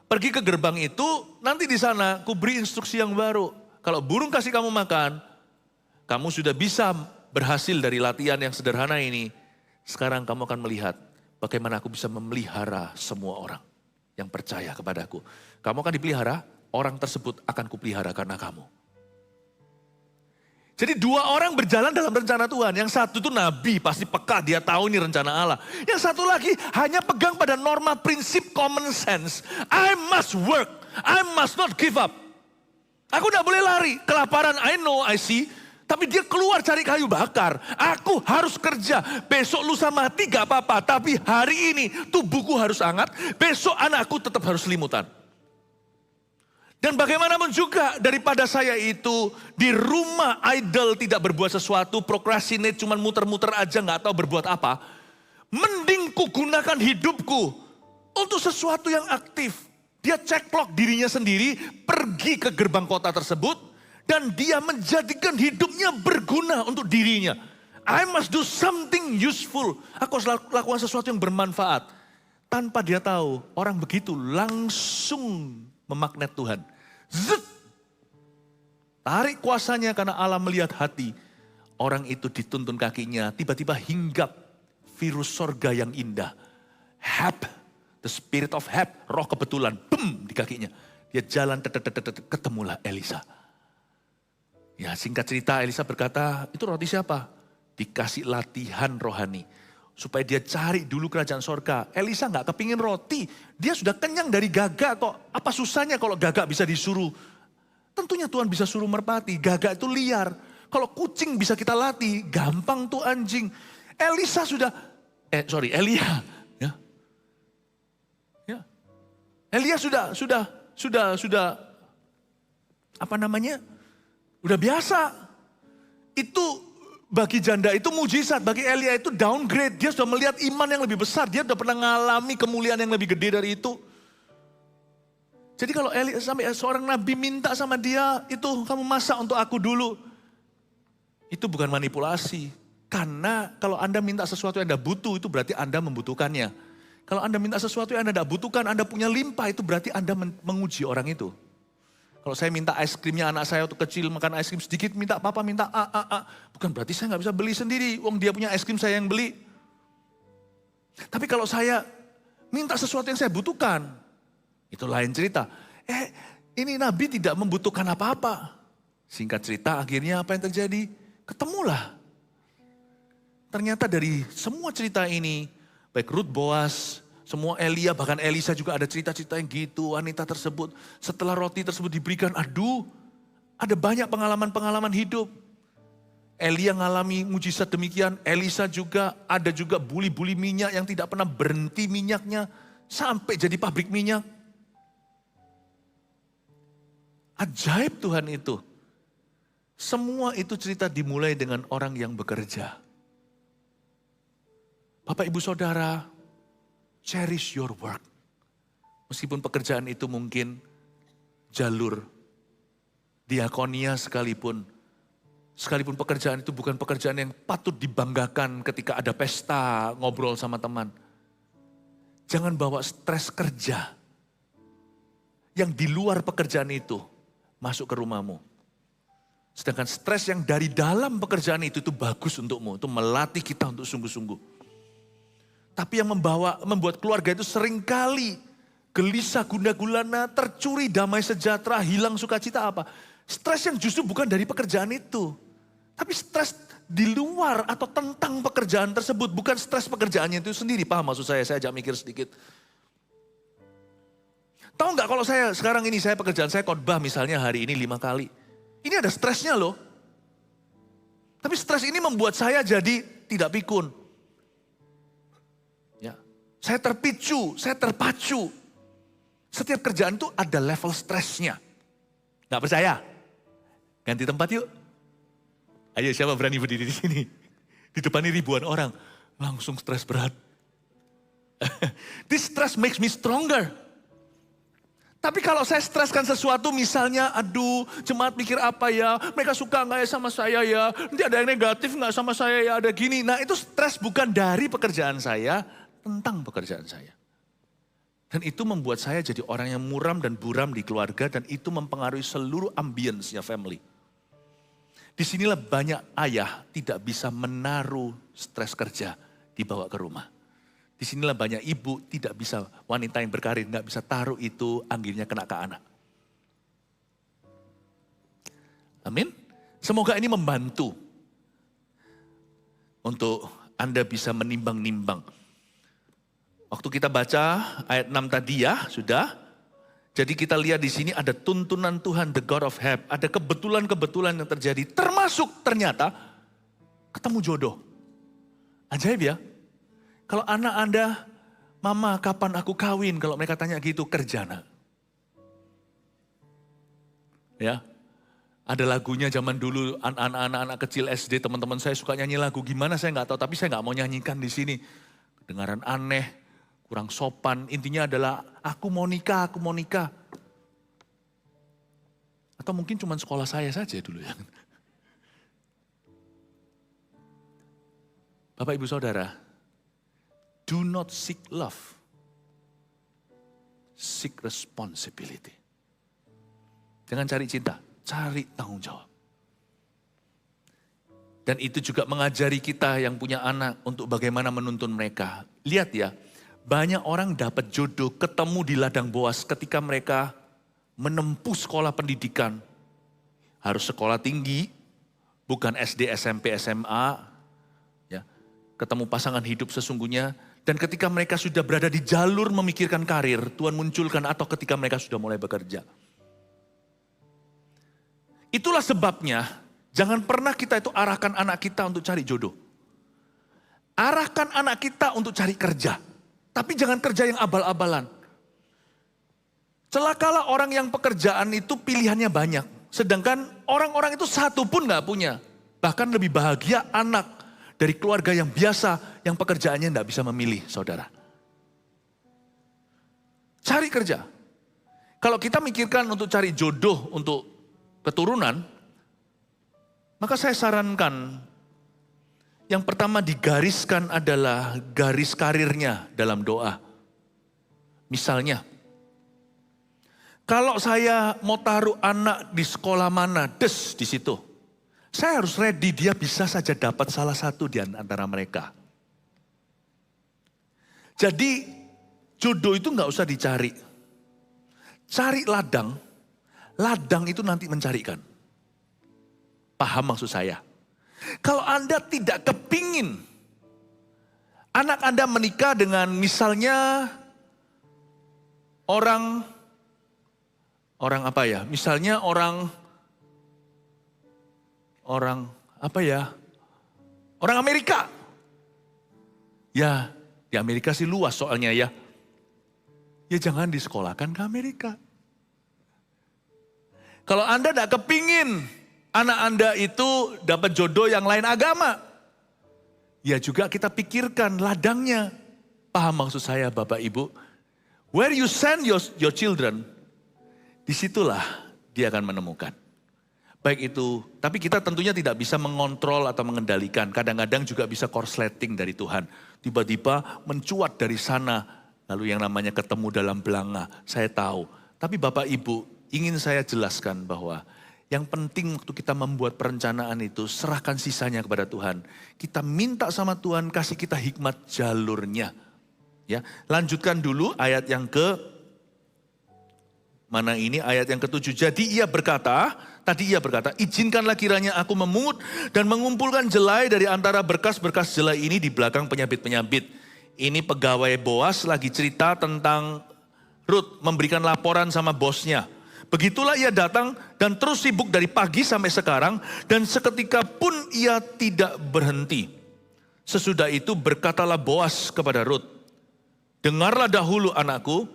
Pergi ke gerbang itu, nanti di sana ku beri instruksi yang baru. Kalau burung kasih kamu makan, kamu sudah bisa berhasil dari latihan yang sederhana ini. Sekarang kamu akan melihat bagaimana aku bisa memelihara semua orang yang percaya kepadaku. Kamu akan dipelihara, orang tersebut akan kupelihara karena kamu. Jadi dua orang berjalan dalam rencana Tuhan. Yang satu itu nabi, pasti peka, dia tahu ini rencana Allah. Yang satu lagi hanya pegang pada norma prinsip common sense. I must work, I must not give up. Aku tidak boleh lari, kelaparan I know, I see. Tapi dia keluar cari kayu bakar. Aku harus kerja, besok lusa mati gak apa-apa. Tapi hari ini tubuhku harus hangat, besok anakku tetap harus limutan. Dan bagaimanapun juga daripada saya itu di rumah idle tidak berbuat sesuatu, procrastinate cuman muter-muter aja gak tahu berbuat apa. Mending ku gunakan hidupku untuk sesuatu yang aktif. Dia ceklok dirinya sendiri, pergi ke gerbang kota tersebut. Dan dia menjadikan hidupnya berguna untuk dirinya. I must do something useful. Aku harus lakukan sesuatu yang bermanfaat. Tanpa dia tahu, orang begitu langsung memagnet Tuhan. Zut! Tarik kuasanya karena Allah melihat hati. Orang itu dituntun kakinya, tiba-tiba hinggap virus sorga yang indah. Hap, the spirit of Hap, roh kebetulan, bum di kakinya. Dia jalan, ketemulah Elisa. Ya singkat cerita Elisa berkata, itu roti siapa? Dikasih latihan rohani. Supaya dia cari dulu kerajaan sorga. Elisa gak kepingin roti. Dia sudah kenyang dari gagak kok. Apa susahnya kalau gagak bisa disuruh? Tentunya Tuhan bisa suruh merpati. Gagak itu liar. Kalau kucing bisa kita latih. Gampang tuh anjing. Elisa sudah, Elia. Ya. Elia sudah, apa namanya? Udah biasa. Itu bagi janda itu mujizat. Bagi Elia itu downgrade. Dia sudah melihat iman yang lebih besar. Dia sudah pernah mengalami kemuliaan yang lebih gede dari itu. Jadi kalau Elia sampai seorang nabi minta sama dia, itu kamu masak untuk aku dulu. Itu bukan manipulasi. Karena kalau Anda minta sesuatu yang Anda butuh, itu berarti Anda membutuhkannya. Kalau Anda minta sesuatu yang Anda tidak butuhkan, Anda punya limpah, itu berarti Anda menguji orang itu. Kalau saya minta es krimnya anak saya waktu kecil makan es krim sedikit, minta papa minta bukan berarti saya nggak bisa beli sendiri. Wong dia punya es krim saya yang beli. Tapi kalau saya minta sesuatu yang saya butuhkan, itu lain cerita. Ini Nabi tidak membutuhkan apa-apa. Singkat cerita akhirnya apa yang terjadi? Ketemulah. Ternyata dari semua cerita ini, baik Ruth Boaz, semua Elia, bahkan Elisa juga ada cerita-cerita yang gitu. Wanita tersebut, setelah roti tersebut diberikan, ada banyak pengalaman-pengalaman hidup. Elia ngalami mujizat demikian, Elisa juga, ada juga buli-buli minyak yang tidak pernah berhenti minyaknya, sampai jadi pabrik minyak. Ajaib Tuhan itu. Semua itu cerita dimulai dengan orang yang bekerja. Bapak Ibu Saudara, cherish your work. Meskipun pekerjaan itu mungkin jalur diakonia sekalipun pekerjaan itu bukan pekerjaan yang patut dibanggakan ketika ada pesta, ngobrol sama teman. Jangan bawa stres kerja yang di luar pekerjaan itu masuk ke rumahmu. Sedangkan stres yang dari dalam pekerjaan itu bagus untukmu, itu melatih kita untuk sungguh-sungguh. Tapi yang membuat keluarga itu seringkali gelisah, gundah gulana, tercuri damai sejahtera, hilang sukacita apa? Stres yang justru bukan dari pekerjaan itu. Tapi stres di luar atau tentang pekerjaan tersebut. Bukan stres pekerjaannya itu sendiri. Paham maksud saya ajak mikir sedikit. Tahu nggak kalau saya sekarang ini, pekerjaan saya khotbah misalnya hari ini 5 kali. Ini ada stresnya loh. Tapi stres ini membuat saya jadi tidak pikun. Saya terpicu, saya terpacu. Setiap kerjaan itu ada level stresnya. Gak percaya? Ganti tempat yuk. Ayo siapa berani berdiri di sini? Di depan ini ribuan orang. Langsung stres berat. This stress makes me stronger. Tapi kalau saya streskan sesuatu misalnya, jemaat mikir apa ya, mereka suka gak ya sama saya ya, nanti ada yang negatif gak sama saya ya, ada gini. Nah itu stres bukan dari pekerjaan saya, tentang pekerjaan saya. Dan itu membuat saya jadi orang yang muram dan buram di keluarga dan itu mempengaruhi seluruh ambience-nya family. Disinilah banyak ayah tidak bisa menaruh stres kerja dibawa ke rumah. Disinilah banyak ibu tidak bisa, wanita yang berkarir nggak bisa taruh itu anggirnya kena ke anak. Amin. Semoga ini membantu untuk Anda bisa menimbang-nimbang. Waktu kita baca ayat 6 tadi ya, sudah. Jadi kita lihat di sini ada tuntunan Tuhan, the God of help. Ada kebetulan-kebetulan yang terjadi, termasuk ternyata ketemu jodoh. Ajaib ya. Kalau anak Anda, mama kapan aku kawin? Kalau mereka tanya gitu, kerja nak. Ya, ada lagunya zaman dulu, anak-anak kecil SD, teman-teman saya suka nyanyi lagu. Gimana saya nggak tahu, tapi saya nggak mau nyanyikan di sini. Kedengaran aneh, kurang sopan. Intinya adalah, aku mau nikah, aku mau nikah. Atau mungkin cuma sekolah saya saja dulu ya. Bapak Ibu Saudara, do not seek love, seek responsibility. Jangan cari cinta, cari tanggung jawab. Dan itu juga mengajari kita yang punya anak untuk bagaimana menuntun mereka. Lihat ya, banyak orang dapat jodoh ketemu di ladang Boas ketika mereka menempuh sekolah pendidikan. Harus sekolah tinggi, bukan SD, SMP, SMA. Ya, ketemu pasangan hidup sesungguhnya. Dan ketika mereka sudah berada di jalur memikirkan karir, Tuhan munculkan atau ketika mereka sudah mulai bekerja. Itulah sebabnya, jangan pernah kita itu arahkan anak kita untuk cari jodoh. Arahkan anak kita untuk cari kerja. Tapi jangan kerja yang abal-abalan. Celakalah orang yang pekerjaan itu pilihannya banyak. Sedangkan orang-orang itu satu pun gak punya. Bahkan lebih bahagia anak dari keluarga yang biasa, yang pekerjaannya tidak bisa memilih, saudara. Cari kerja. Kalau kita mikirkan untuk cari jodoh untuk keturunan, maka saya sarankan, yang pertama digariskan adalah garis karirnya dalam doa. Misalnya, kalau saya mau taruh anak di sekolah mana, di situ. Saya harus ready, dia bisa saja dapat salah satu di antara mereka. Jadi jodoh itu nggak usah dicari. Cari ladang, ladang itu nanti mencarikan. Paham maksud saya? Kalau Anda tidak kepingin anak Anda menikah dengan misalnya orang apa ya? Misalnya orang apa ya? Orang Amerika. Ya, di Amerika sih luas soalnya ya. Ya jangan disekolahkan ke Amerika. Kalau Anda tidak kepingin anak Anda itu dapat jodoh yang lain agama, ya juga kita pikirkan ladangnya. Paham maksud saya Bapak Ibu? Where you send your children, disitulah dia akan menemukan. Baik itu, tapi kita tentunya tidak bisa mengontrol atau mengendalikan. Kadang-kadang juga bisa korsleting dari Tuhan. Tiba-tiba mencuat dari sana, lalu yang namanya ketemu dalam belanga. Saya tahu, tapi Bapak Ibu ingin saya jelaskan bahwa yang penting waktu kita membuat perencanaan itu, serahkan sisanya kepada Tuhan. Kita minta sama Tuhan, kasih kita hikmat jalurnya. Ya, lanjutkan dulu ayat yang ayat yang ke-7. Jadi ia berkata, izinkanlah kiranya aku memungut dan mengumpulkan jelai dari antara berkas-berkas jelai ini di belakang penyabit-penyabit. Ini pegawai Boas lagi cerita tentang Ruth memberikan laporan sama bosnya. Begitulah ia datang dan terus sibuk dari pagi sampai sekarang dan seketika pun ia tidak berhenti. Sesudah itu berkatalah Boas kepada Ruth, dengarlah dahulu anakku,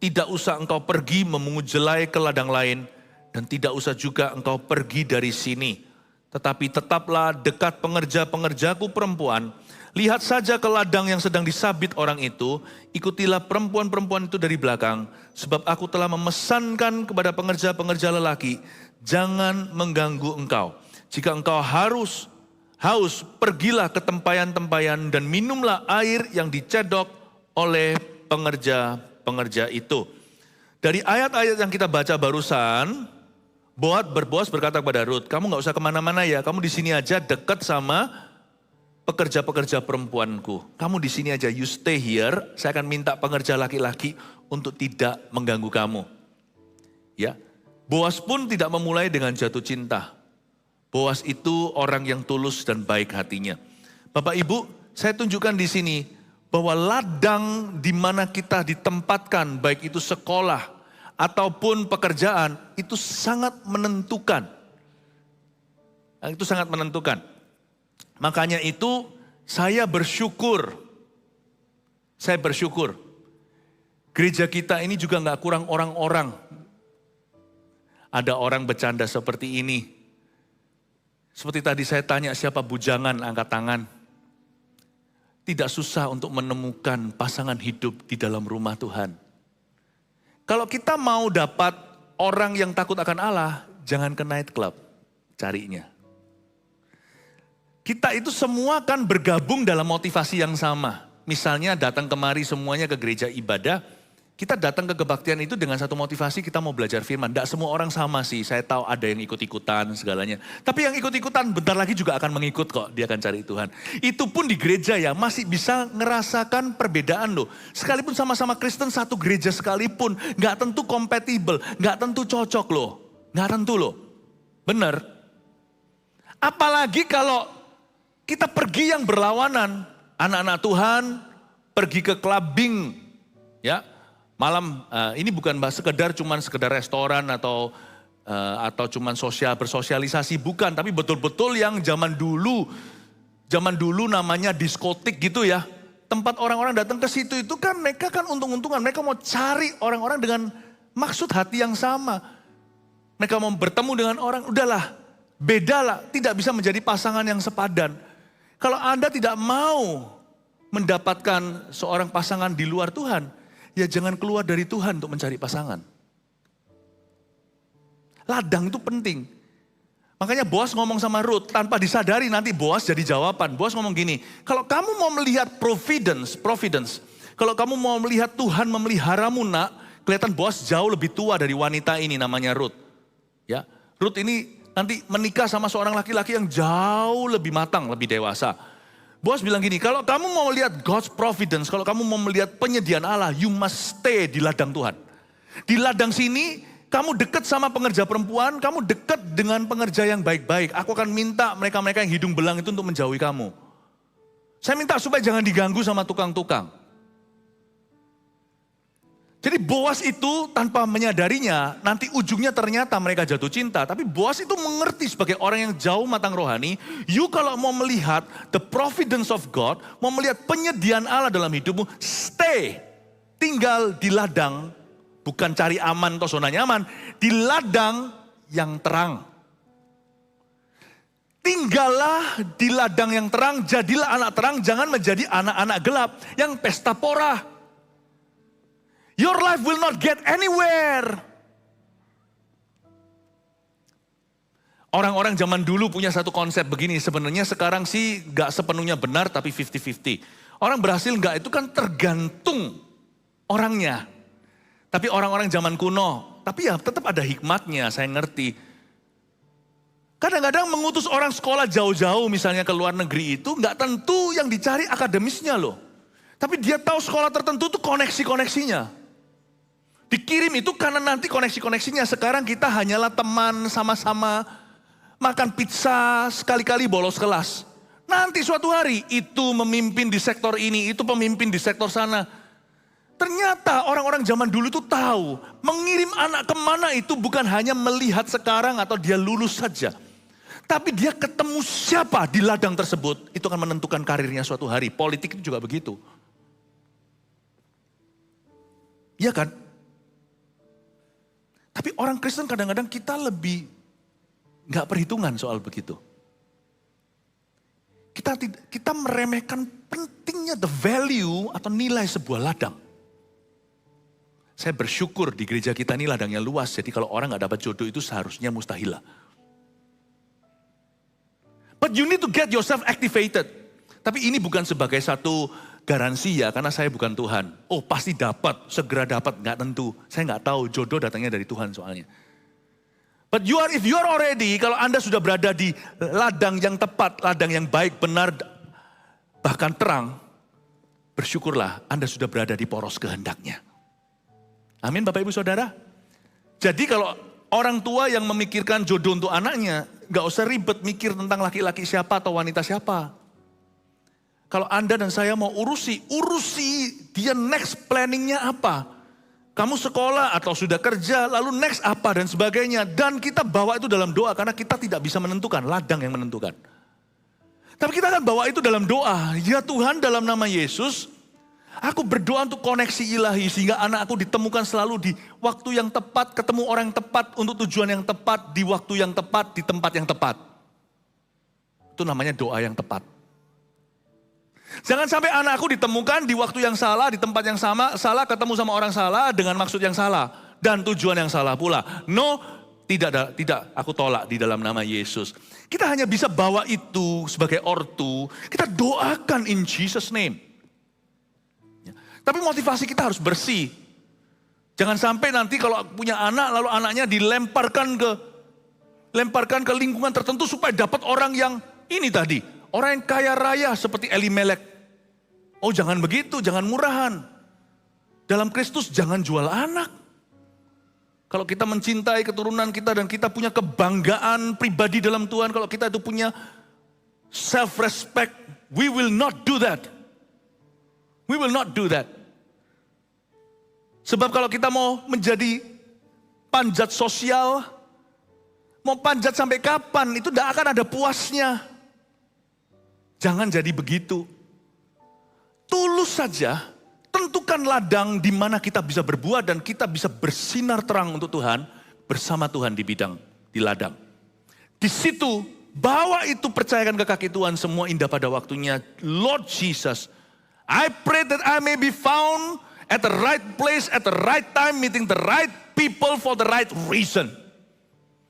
tidak usah engkau pergi memungut jelai ke ladang lain dan tidak usah juga engkau pergi dari sini. Tetapi tetaplah dekat pengerja-pengerjaku perempuan. Lihat saja ke ladang yang sedang disabit orang itu, ikutilah perempuan-perempuan itu dari belakang. Sebab aku telah memesankan kepada pengerja-pengerja lelaki, jangan mengganggu engkau. Jika engkau haus, pergilah ke tempayan-tempayan dan minumlah air yang dicedok oleh pengerja pengerja itu. Dari ayat-ayat yang kita baca barusan, Boaz berkata kepada Rut, kamu gak usah kemana-mana ya, kamu di sini aja dekat sama pekerja-pekerja perempuanku. Kamu di sini aja, you stay here, saya akan minta pengerja laki-laki untuk tidak mengganggu kamu. Ya, Boaz pun tidak memulai dengan jatuh cinta. Boaz itu orang yang tulus dan baik hatinya. Bapak Ibu, saya tunjukkan di sini bahwa ladang di mana kita ditempatkan, baik itu sekolah ataupun pekerjaan, itu sangat menentukan. Itu sangat menentukan. Makanya itu saya bersyukur. Gereja kita ini juga gak kurang orang-orang. Ada orang bercanda seperti ini. Seperti tadi saya tanya siapa bujangan, angkat tangan. Tidak susah untuk menemukan pasangan hidup di dalam rumah Tuhan. Kalau kita mau dapat orang yang takut akan Allah, jangan ke night club, carinya. Kita itu semua kan bergabung dalam motivasi yang sama. Misalnya datang kemari semuanya ke gereja ibadah, kita datang ke kebaktian itu dengan satu motivasi, kita mau belajar firman. Tidak semua orang sama sih, saya tahu ada yang ikut-ikutan segalanya. Tapi yang ikut-ikutan bentar lagi juga akan mengikut kok, dia akan cari Tuhan. Itu pun di gereja ya, masih bisa ngerasakan perbedaan loh. Sekalipun sama-sama Kristen satu gereja sekalipun, gak tentu kompatibel, gak tentu cocok loh. Gak tentu loh, bener. Apalagi kalau kita pergi yang berlawanan, anak-anak Tuhan pergi ke clubbing, ya. Malam ini bukan sekedar restoran atau cuman bersosialisasi, bukan, tapi betul-betul yang zaman dulu namanya diskotik gitu ya. Tempat orang-orang datang ke situ itu kan mereka kan untung-untungan, mereka mau cari orang-orang dengan maksud hati yang sama. Mereka mau bertemu dengan orang, udahlah, bedalah, tidak bisa menjadi pasangan yang sepadan. Kalau Anda tidak mau mendapatkan seorang pasangan di luar Tuhan, ya jangan keluar dari Tuhan untuk mencari pasangan. Ladang itu penting. Makanya Boaz ngomong sama Ruth, tanpa disadari nanti Boaz jadi jawaban. Boaz ngomong gini, kalau kamu mau melihat providence, kalau kamu mau melihat Tuhan memeliharamu nak, kelihatan Boaz jauh lebih tua dari wanita ini namanya Ruth. Ya, Ruth ini nanti menikah sama seorang laki-laki yang jauh lebih matang, lebih dewasa. Boaz bilang gini, kalau kamu mau melihat God's providence, kalau kamu mau melihat penyediaan Allah, you must stay di ladang Tuhan. Di ladang sini, kamu dekat sama pengerja perempuan, kamu dekat dengan pengerja yang baik-baik. Aku akan minta mereka-mereka yang hidung belang itu untuk menjauhi kamu. Saya minta supaya jangan diganggu sama tukang-tukang. Jadi Boaz itu tanpa menyadarinya, nanti ujungnya ternyata mereka jatuh cinta. Tapi Boaz itu mengerti sebagai orang yang jauh matang rohani, you kalau mau melihat the providence of God, mau melihat penyediaan Allah dalam hidupmu, stay, tinggal di ladang, bukan cari aman atau zona nyaman, di ladang yang terang. Tinggallah di ladang yang terang, jadilah anak terang, jangan menjadi anak-anak gelap yang pesta pora. Your life will not get anywhere. Orang-orang zaman dulu punya satu konsep begini, sebenarnya sekarang sih gak sepenuhnya benar tapi 50-50. Orang berhasil gak itu kan tergantung orangnya. Tapi orang-orang zaman kuno, tapi ya tetap ada hikmatnya, saya ngerti. Kadang-kadang mengutus orang sekolah jauh-jauh misalnya ke luar negeri itu gak tentu yang dicari akademisnya loh. Tapi dia tahu sekolah tertentu tuh koneksi-koneksinya. Dikirim itu karena nanti koneksi-koneksinya. Sekarang kita hanyalah teman sama-sama makan pizza, sekali-kali bolos kelas. Nanti suatu hari itu memimpin di sektor ini, itu pemimpin di sektor sana. Ternyata orang-orang zaman dulu itu tahu mengirim anak kemana itu bukan hanya melihat sekarang atau dia lulus saja. Tapi dia ketemu siapa di ladang tersebut, itu akan menentukan karirnya suatu hari. Politik itu juga begitu. Iya kan? Tapi orang Kristen kadang-kadang kita lebih gak perhitungan soal begitu. Kita meremehkan pentingnya the value atau nilai sebuah ladang. Saya bersyukur di gereja kita ini ladangnya luas, jadi kalau orang gak dapat jodoh itu seharusnya mustahil. But you need to get yourself activated. Tapi ini bukan sebagai satu garansi ya karena saya bukan Tuhan. Oh pasti dapat, segera dapat, nggak tentu. Saya nggak tahu jodoh datangnya dari Tuhan soalnya. But if you are already, kalau Anda sudah berada di ladang yang tepat, ladang yang baik, benar, bahkan terang, bersyukurlah Anda sudah berada di poros kehendaknya. Amin Bapak Ibu Saudara. Jadi kalau orang tua yang memikirkan jodoh untuk anaknya, nggak usah ribet mikir tentang laki-laki siapa atau wanita siapa. Kalau Anda dan saya mau urusi dia next planningnya apa. Kamu sekolah atau sudah kerja, lalu next apa dan sebagainya. Dan kita bawa itu dalam doa karena kita tidak bisa menentukan, ladang yang menentukan. Tapi kita akan bawa itu dalam doa. Ya Tuhan dalam nama Yesus, aku berdoa untuk koneksi ilahi sehingga anak aku ditemukan selalu di waktu yang tepat, ketemu orang yang tepat, untuk tujuan yang tepat, di waktu yang tepat, di tempat yang tepat. Itu namanya doa yang tepat. Jangan sampai anakku ditemukan di waktu yang salah, di tempat yang sama, salah ketemu sama orang salah dengan maksud yang salah dan tujuan yang salah pula. No, tidak, aku tolak di dalam nama Yesus. Kita hanya bisa bawa itu sebagai ortu, kita doakan in Jesus name. Tapi motivasi kita harus bersih. Jangan sampai nanti kalau punya anak lalu anaknya dilemparkan ke lingkungan tertentu supaya dapat orang yang ini tadi. Orang yang kaya raya seperti Elimelek. Oh jangan begitu, jangan murahan. Dalam Kristus jangan jual anak. Kalau kita mencintai keturunan kita dan kita punya kebanggaan pribadi dalam Tuhan. Kalau kita itu punya self-respect, we will not do that. We will not do that. Sebab kalau kita mau menjadi panjat sosial, mau panjat sampai kapan, itu tidak akan ada puasnya. Jangan jadi begitu. Tulus saja, tentukan ladang di mana kita bisa berbuah dan kita bisa bersinar terang untuk Tuhan, bersama Tuhan di ladang. Di situ, bawa itu, percayakan ke kaki Tuhan, semua indah pada waktunya. Lord Jesus, I pray that I may be found at the right place, at the right time, meeting the right people for the right reason.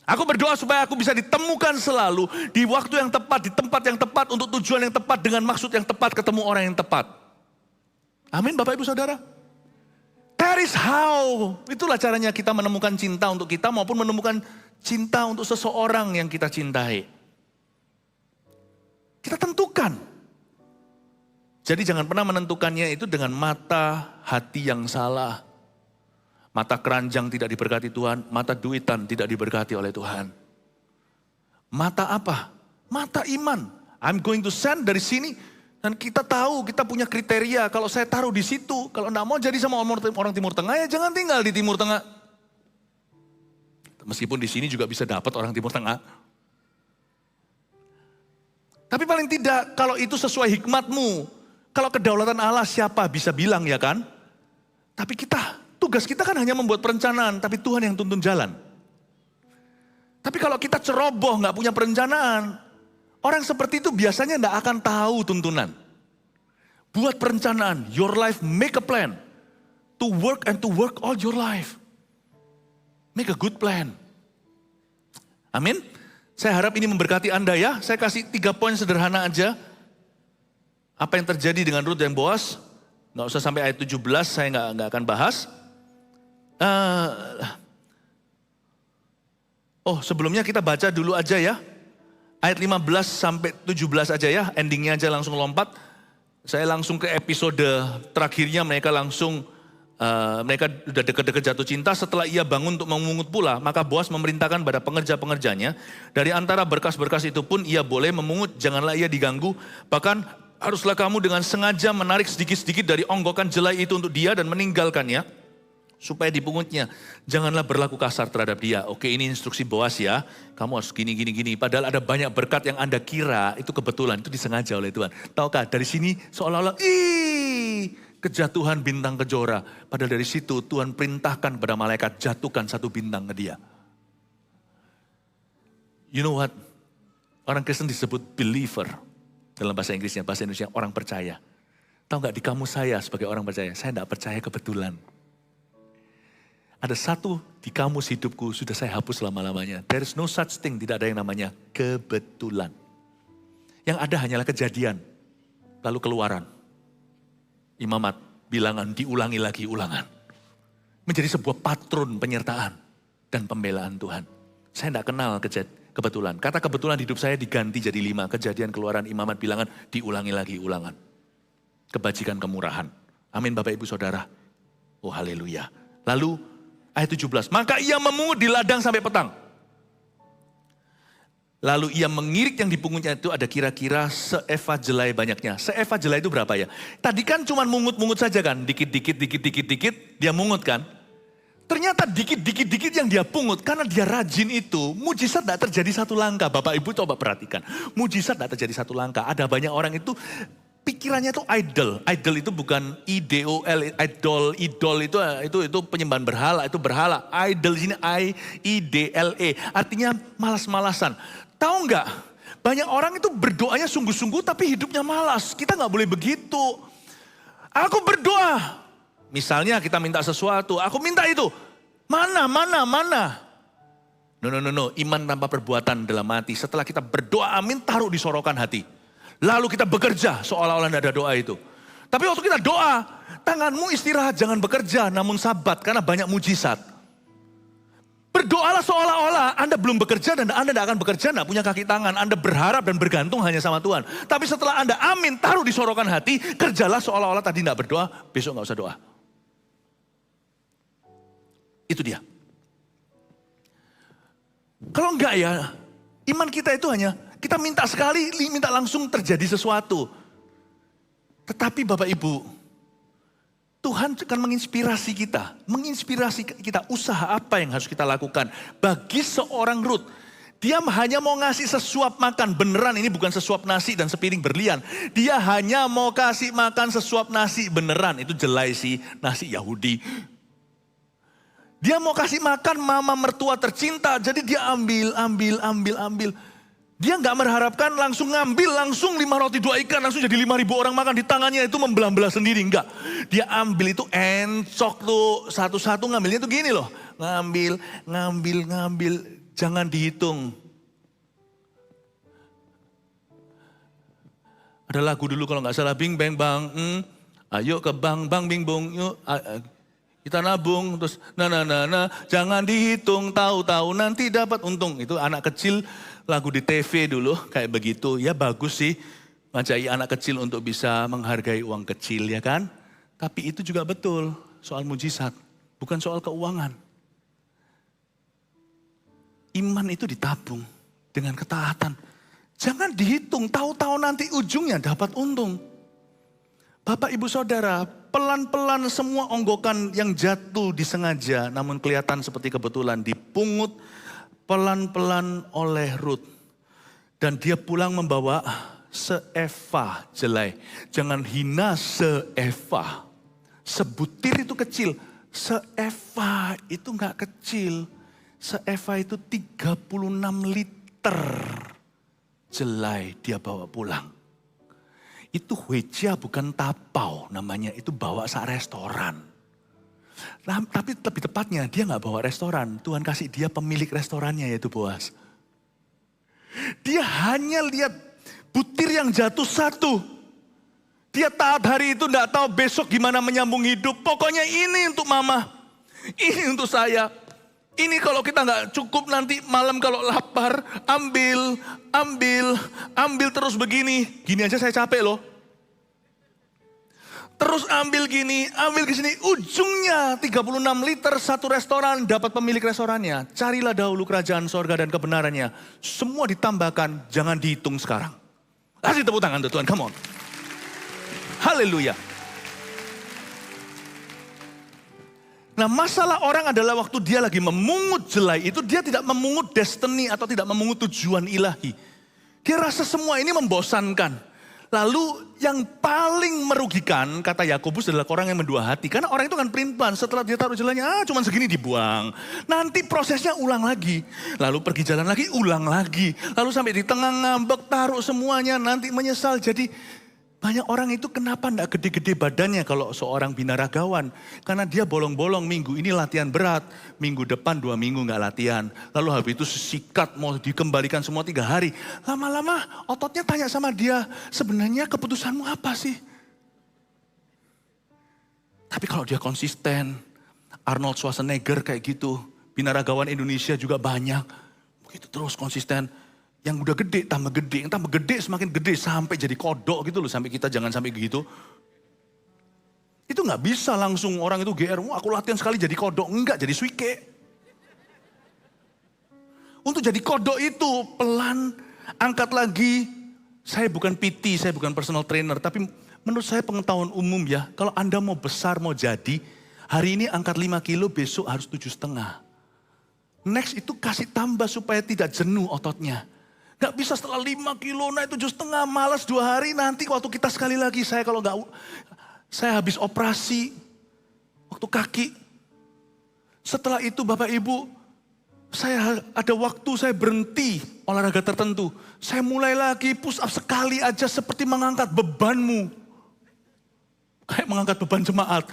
Aku berdoa supaya aku bisa ditemukan selalu di waktu yang tepat, di tempat yang tepat, untuk tujuan yang tepat, dengan maksud yang tepat, ketemu orang yang tepat. Amin Bapak Ibu Saudara. That is how. Itulah caranya kita menemukan cinta untuk kita maupun menemukan cinta untuk seseorang yang kita cintai. Kita tentukan. Jadi jangan pernah menentukannya itu dengan mata hati yang salah. Mata keranjang tidak diberkati Tuhan, mata duitan tidak diberkati oleh Tuhan. Mata apa? Mata iman. I'm going to send dari sini. Dan kita tahu, kita punya kriteria. Kalau saya taruh di situ, kalau enggak mau jadi sama orang Timur Tengah, ya jangan tinggal di Timur Tengah. Meskipun di sini juga bisa dapat orang Timur Tengah. Tapi paling tidak, kalau itu sesuai hikmatmu. Kalau kedaulatan Allah siapa bisa bilang ya kan? Tapi tugas kita kan hanya membuat perencanaan, tapi Tuhan yang tuntun jalan. Tapi kalau kita ceroboh, nggak punya perencanaan, orang seperti itu biasanya nggak akan tahu tuntunan. Buat perencanaan, your life, make a plan. To work and to work all your life. Make a good plan. Amin. Saya harap ini memberkati Anda ya. Saya kasih 3 poin sederhana aja. Apa yang terjadi dengan Ruth dan Boaz? Nggak usah sampai ayat 17, saya nggak akan bahas. Sebelumnya kita baca dulu aja ya. Ayat 15 sampai 17 aja ya, endingnya aja langsung lompat. Saya langsung ke episode terakhirnya, mereka udah dekat-dekat jatuh cinta. Setelah ia bangun untuk memungut pula, maka Boaz memerintahkan pada pengerja-pengerjanya, dari antara berkas-berkas itu pun ia boleh memungut, janganlah ia diganggu. Bahkan haruslah kamu dengan sengaja menarik sedikit-sedikit dari onggokan jelai itu untuk dia dan meninggalkannya, supaya dipungutnya. Janganlah berlaku kasar terhadap dia. Oke, ini instruksi Boaz ya. Kamu harus gini. Padahal ada banyak berkat yang Anda kira itu kebetulan, itu disengaja oleh Tuhan. Tahukah dari sini seolah-olah kejatuhan bintang kejora. Padahal dari situ Tuhan perintahkan pada malaikat jatuhkan 1 bintang ke dia. You know what? Orang Kristen disebut believer. Dalam bahasa Inggrisnya, bahasa Indonesia orang percaya. Tahu nggak di kamus saya sebagai orang percaya, saya tidak percaya kebetulan. Ada satu di kamus hidupku sudah saya hapus selama-lamanya. There is no such thing, tidak ada yang namanya kebetulan. Yang ada hanyalah kejadian, lalu keluaran. Imamat, bilangan, diulangi lagi ulangan. Menjadi sebuah patron penyertaan dan pembelaan Tuhan. Saya tidak kenal kebetulan. Kata kebetulan hidup saya diganti jadi 5. Kejadian, Keluaran, Imamat, bilangan, diulangi lagi ulangan. Kebajikan, kemurahan. Amin Bapak Ibu Saudara. Oh haleluya. Lalu ayat 17. Maka ia memungut di ladang sampai petang. Lalu ia mengirik yang dipungutnya itu ada kira-kira seeva jelai banyaknya. Seeva jelai itu berapa ya? Tadi kan cuma mungut-mungut saja kan. Dikit-dikit dia mungut kan. Ternyata dikit-dikit yang dia pungut, karena dia rajin itu, mujizat tidak terjadi satu langkah. Bapak Ibu coba perhatikan, mujizat tidak terjadi satu langkah. Ada banyak orang itu, pikirannya itu idol. Idol itu bukan idol, idol itu penyembahan berhala, itu berhala. Idol di sini I-I-D-L-E, artinya malas-malasan. Tahu nggak? Banyak orang itu berdoanya sungguh-sungguh tapi hidupnya malas. Kita nggak boleh begitu. Aku berdoa. Misalnya kita minta sesuatu, aku minta itu. Mana. No. Iman tanpa perbuatan dalam hati. Setelah kita berdoa amin, taruh di sorokan hati. Lalu kita bekerja seolah-olah tidak ada doa itu. Tapi waktu kita doa, tanganmu istirahat, jangan bekerja, namun sabat karena banyak mujizat. Berdoalah seolah-olah Anda belum bekerja dan Anda tidak akan bekerja, tidak punya kaki tangan. Anda berharap dan bergantung hanya sama Tuhan. Tapi setelah Anda amin, taruh di sorokan hati, kerjalah seolah-olah tadi tidak berdoa, besok nggak usah doa. Itu dia. Kalau enggak ya, iman kita itu hanya kita minta sekali, minta langsung terjadi sesuatu. Tetapi Bapak Ibu, Tuhan akan menginspirasi kita usaha apa yang harus kita lakukan. Bagi seorang Rut, dia hanya mau ngasih sesuap makan, beneran ini bukan sesuap nasi dan sepiring berlian. Dia hanya mau kasih makan sesuap nasi beneran, itu jelai sih, nasi Yahudi. Dia mau kasih makan mama mertua tercinta, jadi dia ambil. Dia nggak mengharapkan langsung ngambil, langsung 5 roti 2 ikan, langsung jadi 5.000 orang makan. Di tangannya itu membelah-belah sendiri, enggak. Dia ambil itu encok tuh, satu-satu ngambilnya tuh gini loh. Ngambil, jangan dihitung. Ada lagu dulu kalau nggak salah, bing bang bang, ayo ke bang bing bong, yuk. Kita nabung, terus jangan dihitung, tahu-tahu nanti dapat untung. Itu anak kecil, lagu di TV dulu kayak begitu. Ya bagus sih, ngajak anak kecil untuk bisa menghargai uang kecil ya kan. Tapi itu juga betul, soal mujizat, bukan soal keuangan. Iman itu ditabung dengan ketaatan. Jangan dihitung, tahu-tahu nanti ujungnya dapat untung. Bapak Ibu Saudara, pelan-pelan semua onggokan yang jatuh disengaja, namun kelihatan seperti kebetulan, dipungut pelan-pelan oleh Rut. Dan dia pulang membawa seeva jelai. Jangan hina seeva. Sebutir itu kecil, seeva itu enggak kecil. Seeva itu 36 liter jelai dia bawa pulang. Itu hueja bukan tapau namanya, itu bawa sak restoran. Nah, tapi lebih tepatnya dia nggak bawa restoran, Tuhan kasih dia pemilik restorannya yaitu Boas. Dia hanya lihat butir yang jatuh satu. Dia taat hari itu nggak tahu besok gimana menyambung hidup. Pokoknya ini untuk mama, ini untuk saya. Ini kalau kita nggak cukup nanti malam kalau lapar, ambil terus begini. Gini aja saya capek loh. Terus ambil gini, ambil ke sini. Ujungnya 36 liter satu restoran, dapat pemilik restorannya. Carilah dahulu kerajaan sorga dan kebenarannya. Semua ditambahkan, jangan dihitung sekarang. Kasih tepuk tangan untuk Tuhan, come on. Haleluya. Nah masalah orang adalah waktu dia lagi memungut jelai itu, dia tidak memungut destiny atau tidak memungut tujuan ilahi. Dia rasa semua ini membosankan. Lalu yang paling merugikan, kata Yakobus, adalah orang yang mendua hati. Karena orang itu kan pelin-pelan, setelah dia taruh jelainya, cuma segini dibuang. Nanti prosesnya ulang lagi. Lalu pergi jalan lagi, ulang lagi. Lalu sampai di tengah ngambek, taruh semuanya, nanti menyesal. Jadi banyak orang itu kenapa enggak gede-gede badannya kalau seorang binaragawan. Karena dia bolong-bolong, minggu ini latihan berat, minggu depan 2 minggu enggak latihan. Lalu habis itu sikat mau dikembalikan semua 3 hari. Lama-lama ototnya tanya sama dia, sebenarnya keputusanmu apa sih? Tapi kalau dia konsisten, Arnold Schwarzenegger kayak gitu, binaragawan Indonesia juga banyak. Begitu terus konsisten. Yang udah gede, yang tambah gede semakin gede sampai jadi kodok gitu loh. Sampai kita jangan sampai gitu. Itu gak bisa langsung orang itu GR, aku latihan sekali jadi kodok. Enggak, jadi suike. Untuk jadi kodok itu pelan, angkat lagi. Saya bukan PT, saya bukan personal trainer. Tapi menurut saya pengetahuan umum ya. Kalau Anda mau besar, mau jadi. Hari ini angkat 5 kilo, besok harus 7,5. Next itu kasih tambah supaya tidak jenuh ototnya. Gak bisa setelah 5 kilo naik 7,5, malas 2 hari. Nanti waktu kita sekali lagi, saya habis operasi. Waktu kaki. Setelah itu Bapak Ibu, saya ada waktu saya berhenti olahraga tertentu. Saya mulai lagi push up sekali aja seperti mengangkat bebanmu. Kayak mengangkat beban jemaat.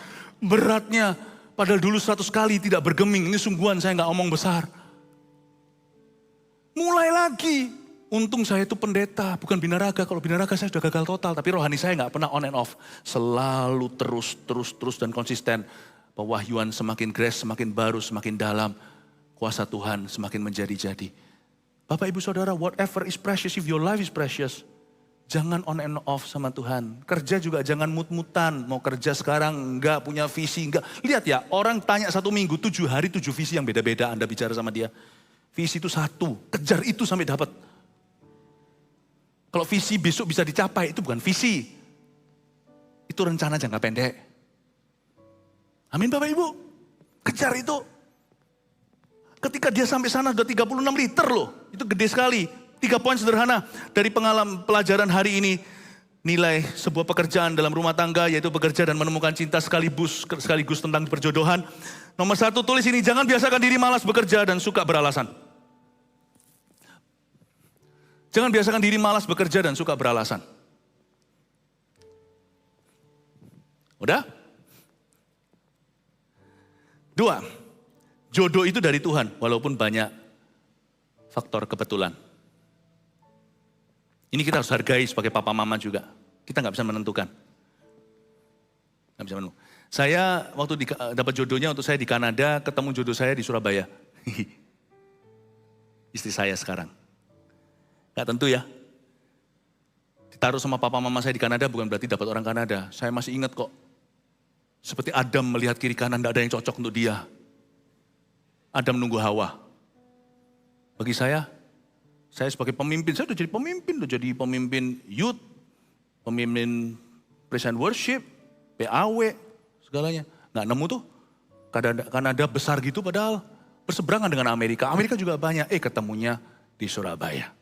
Beratnya padahal dulu 100 kali tidak bergeming. Ini sungguhan saya gak omong besar. Mulai lagi. Untung saya itu pendeta, bukan binaraga. Kalau binaraga saya sudah gagal total. Tapi rohani saya gak pernah on and off. Selalu terus dan konsisten. Pewahyuan semakin grace, semakin baru, semakin dalam. Kuasa Tuhan semakin menjadi-jadi. Bapak Ibu Saudara, whatever is precious, if your life is precious. Jangan on and off sama Tuhan. Kerja juga jangan mut-mutan. Mau kerja sekarang enggak, punya visi enggak. Lihat ya, orang tanya 1 minggu, 7 hari 7 visi yang beda-beda Anda bicara sama dia. Visi itu 1, kejar itu sampai dapat. Kalau visi besok bisa dicapai, itu bukan visi. Itu rencana jangka pendek. Amin Bapak Ibu. Kejar itu. Ketika dia sampai sana udah 36 liter loh. Itu gede sekali. 3 poin sederhana dari pengalaman pelajaran hari ini. Nilai sebuah pekerjaan dalam rumah tangga, yaitu bekerja dan menemukan cinta sekaligus tentang perjodohan. Nomor 1 tulis ini, jangan biasakan diri malas bekerja dan suka beralasan. Jangan biasakan diri malas bekerja dan suka beralasan. Udah? 2, jodoh itu dari Tuhan, walaupun banyak faktor kebetulan. Ini kita harus hargai sebagai papa mama juga. Kita nggak bisa menentukan. Nggak bisa menentukan. Saya waktu dapat jodohnya untuk saya di Kanada, ketemu jodoh saya di Surabaya. Istri saya sekarang. Nggak tentu ya. Ditaruh sama papa mama saya di Kanada bukan berarti dapat orang Kanada. Saya masih ingat kok. Seperti Adam melihat kiri kanan, tidak ada yang cocok untuk dia. Adam menunggu Hawa. Bagi saya sebagai pemimpin, saya udah jadi pemimpin youth, pemimpin praise and worship, PAW, segalanya. Nggak nemu tuh, Kanada besar gitu padahal berseberangan dengan Amerika. Amerika juga banyak, ketemunya di Surabaya.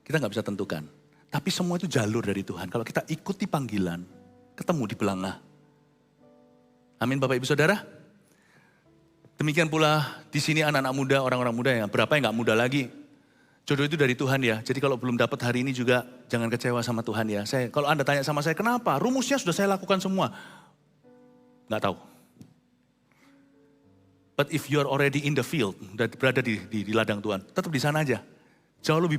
Kita nggak bisa tentukan, tapi semua itu jalur dari Tuhan. Kalau kita ikuti panggilan, ketemu di belanga. Amin Bapak Ibu Saudara. Demikian pula di sini anak-anak muda, orang-orang muda yang berapa yang nggak muda lagi. Jodoh itu dari Tuhan ya. Jadi kalau belum dapat hari ini juga jangan kecewa sama Tuhan ya. Kalau Anda tanya sama saya kenapa? Rumusnya sudah saya lakukan semua. Nggak tahu. But if you are already in the field, berada di ladang Tuhan, tetap di sana aja. Jauh lebih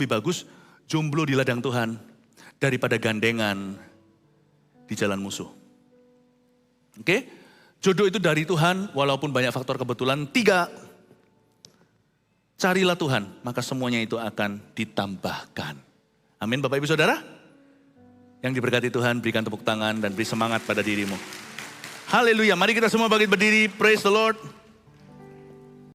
bagus jomblo di ladang Tuhan daripada gandengan di jalan musuh. Oke? Jodoh itu dari Tuhan walaupun banyak faktor kebetulan. 3, carilah Tuhan maka semuanya itu akan ditambahkan. Amin Bapak Ibu Saudara. Yang diberkati Tuhan berikan tepuk tangan dan beri semangat pada dirimu. Haleluya, mari kita semua bangkit berdiri, praise the Lord.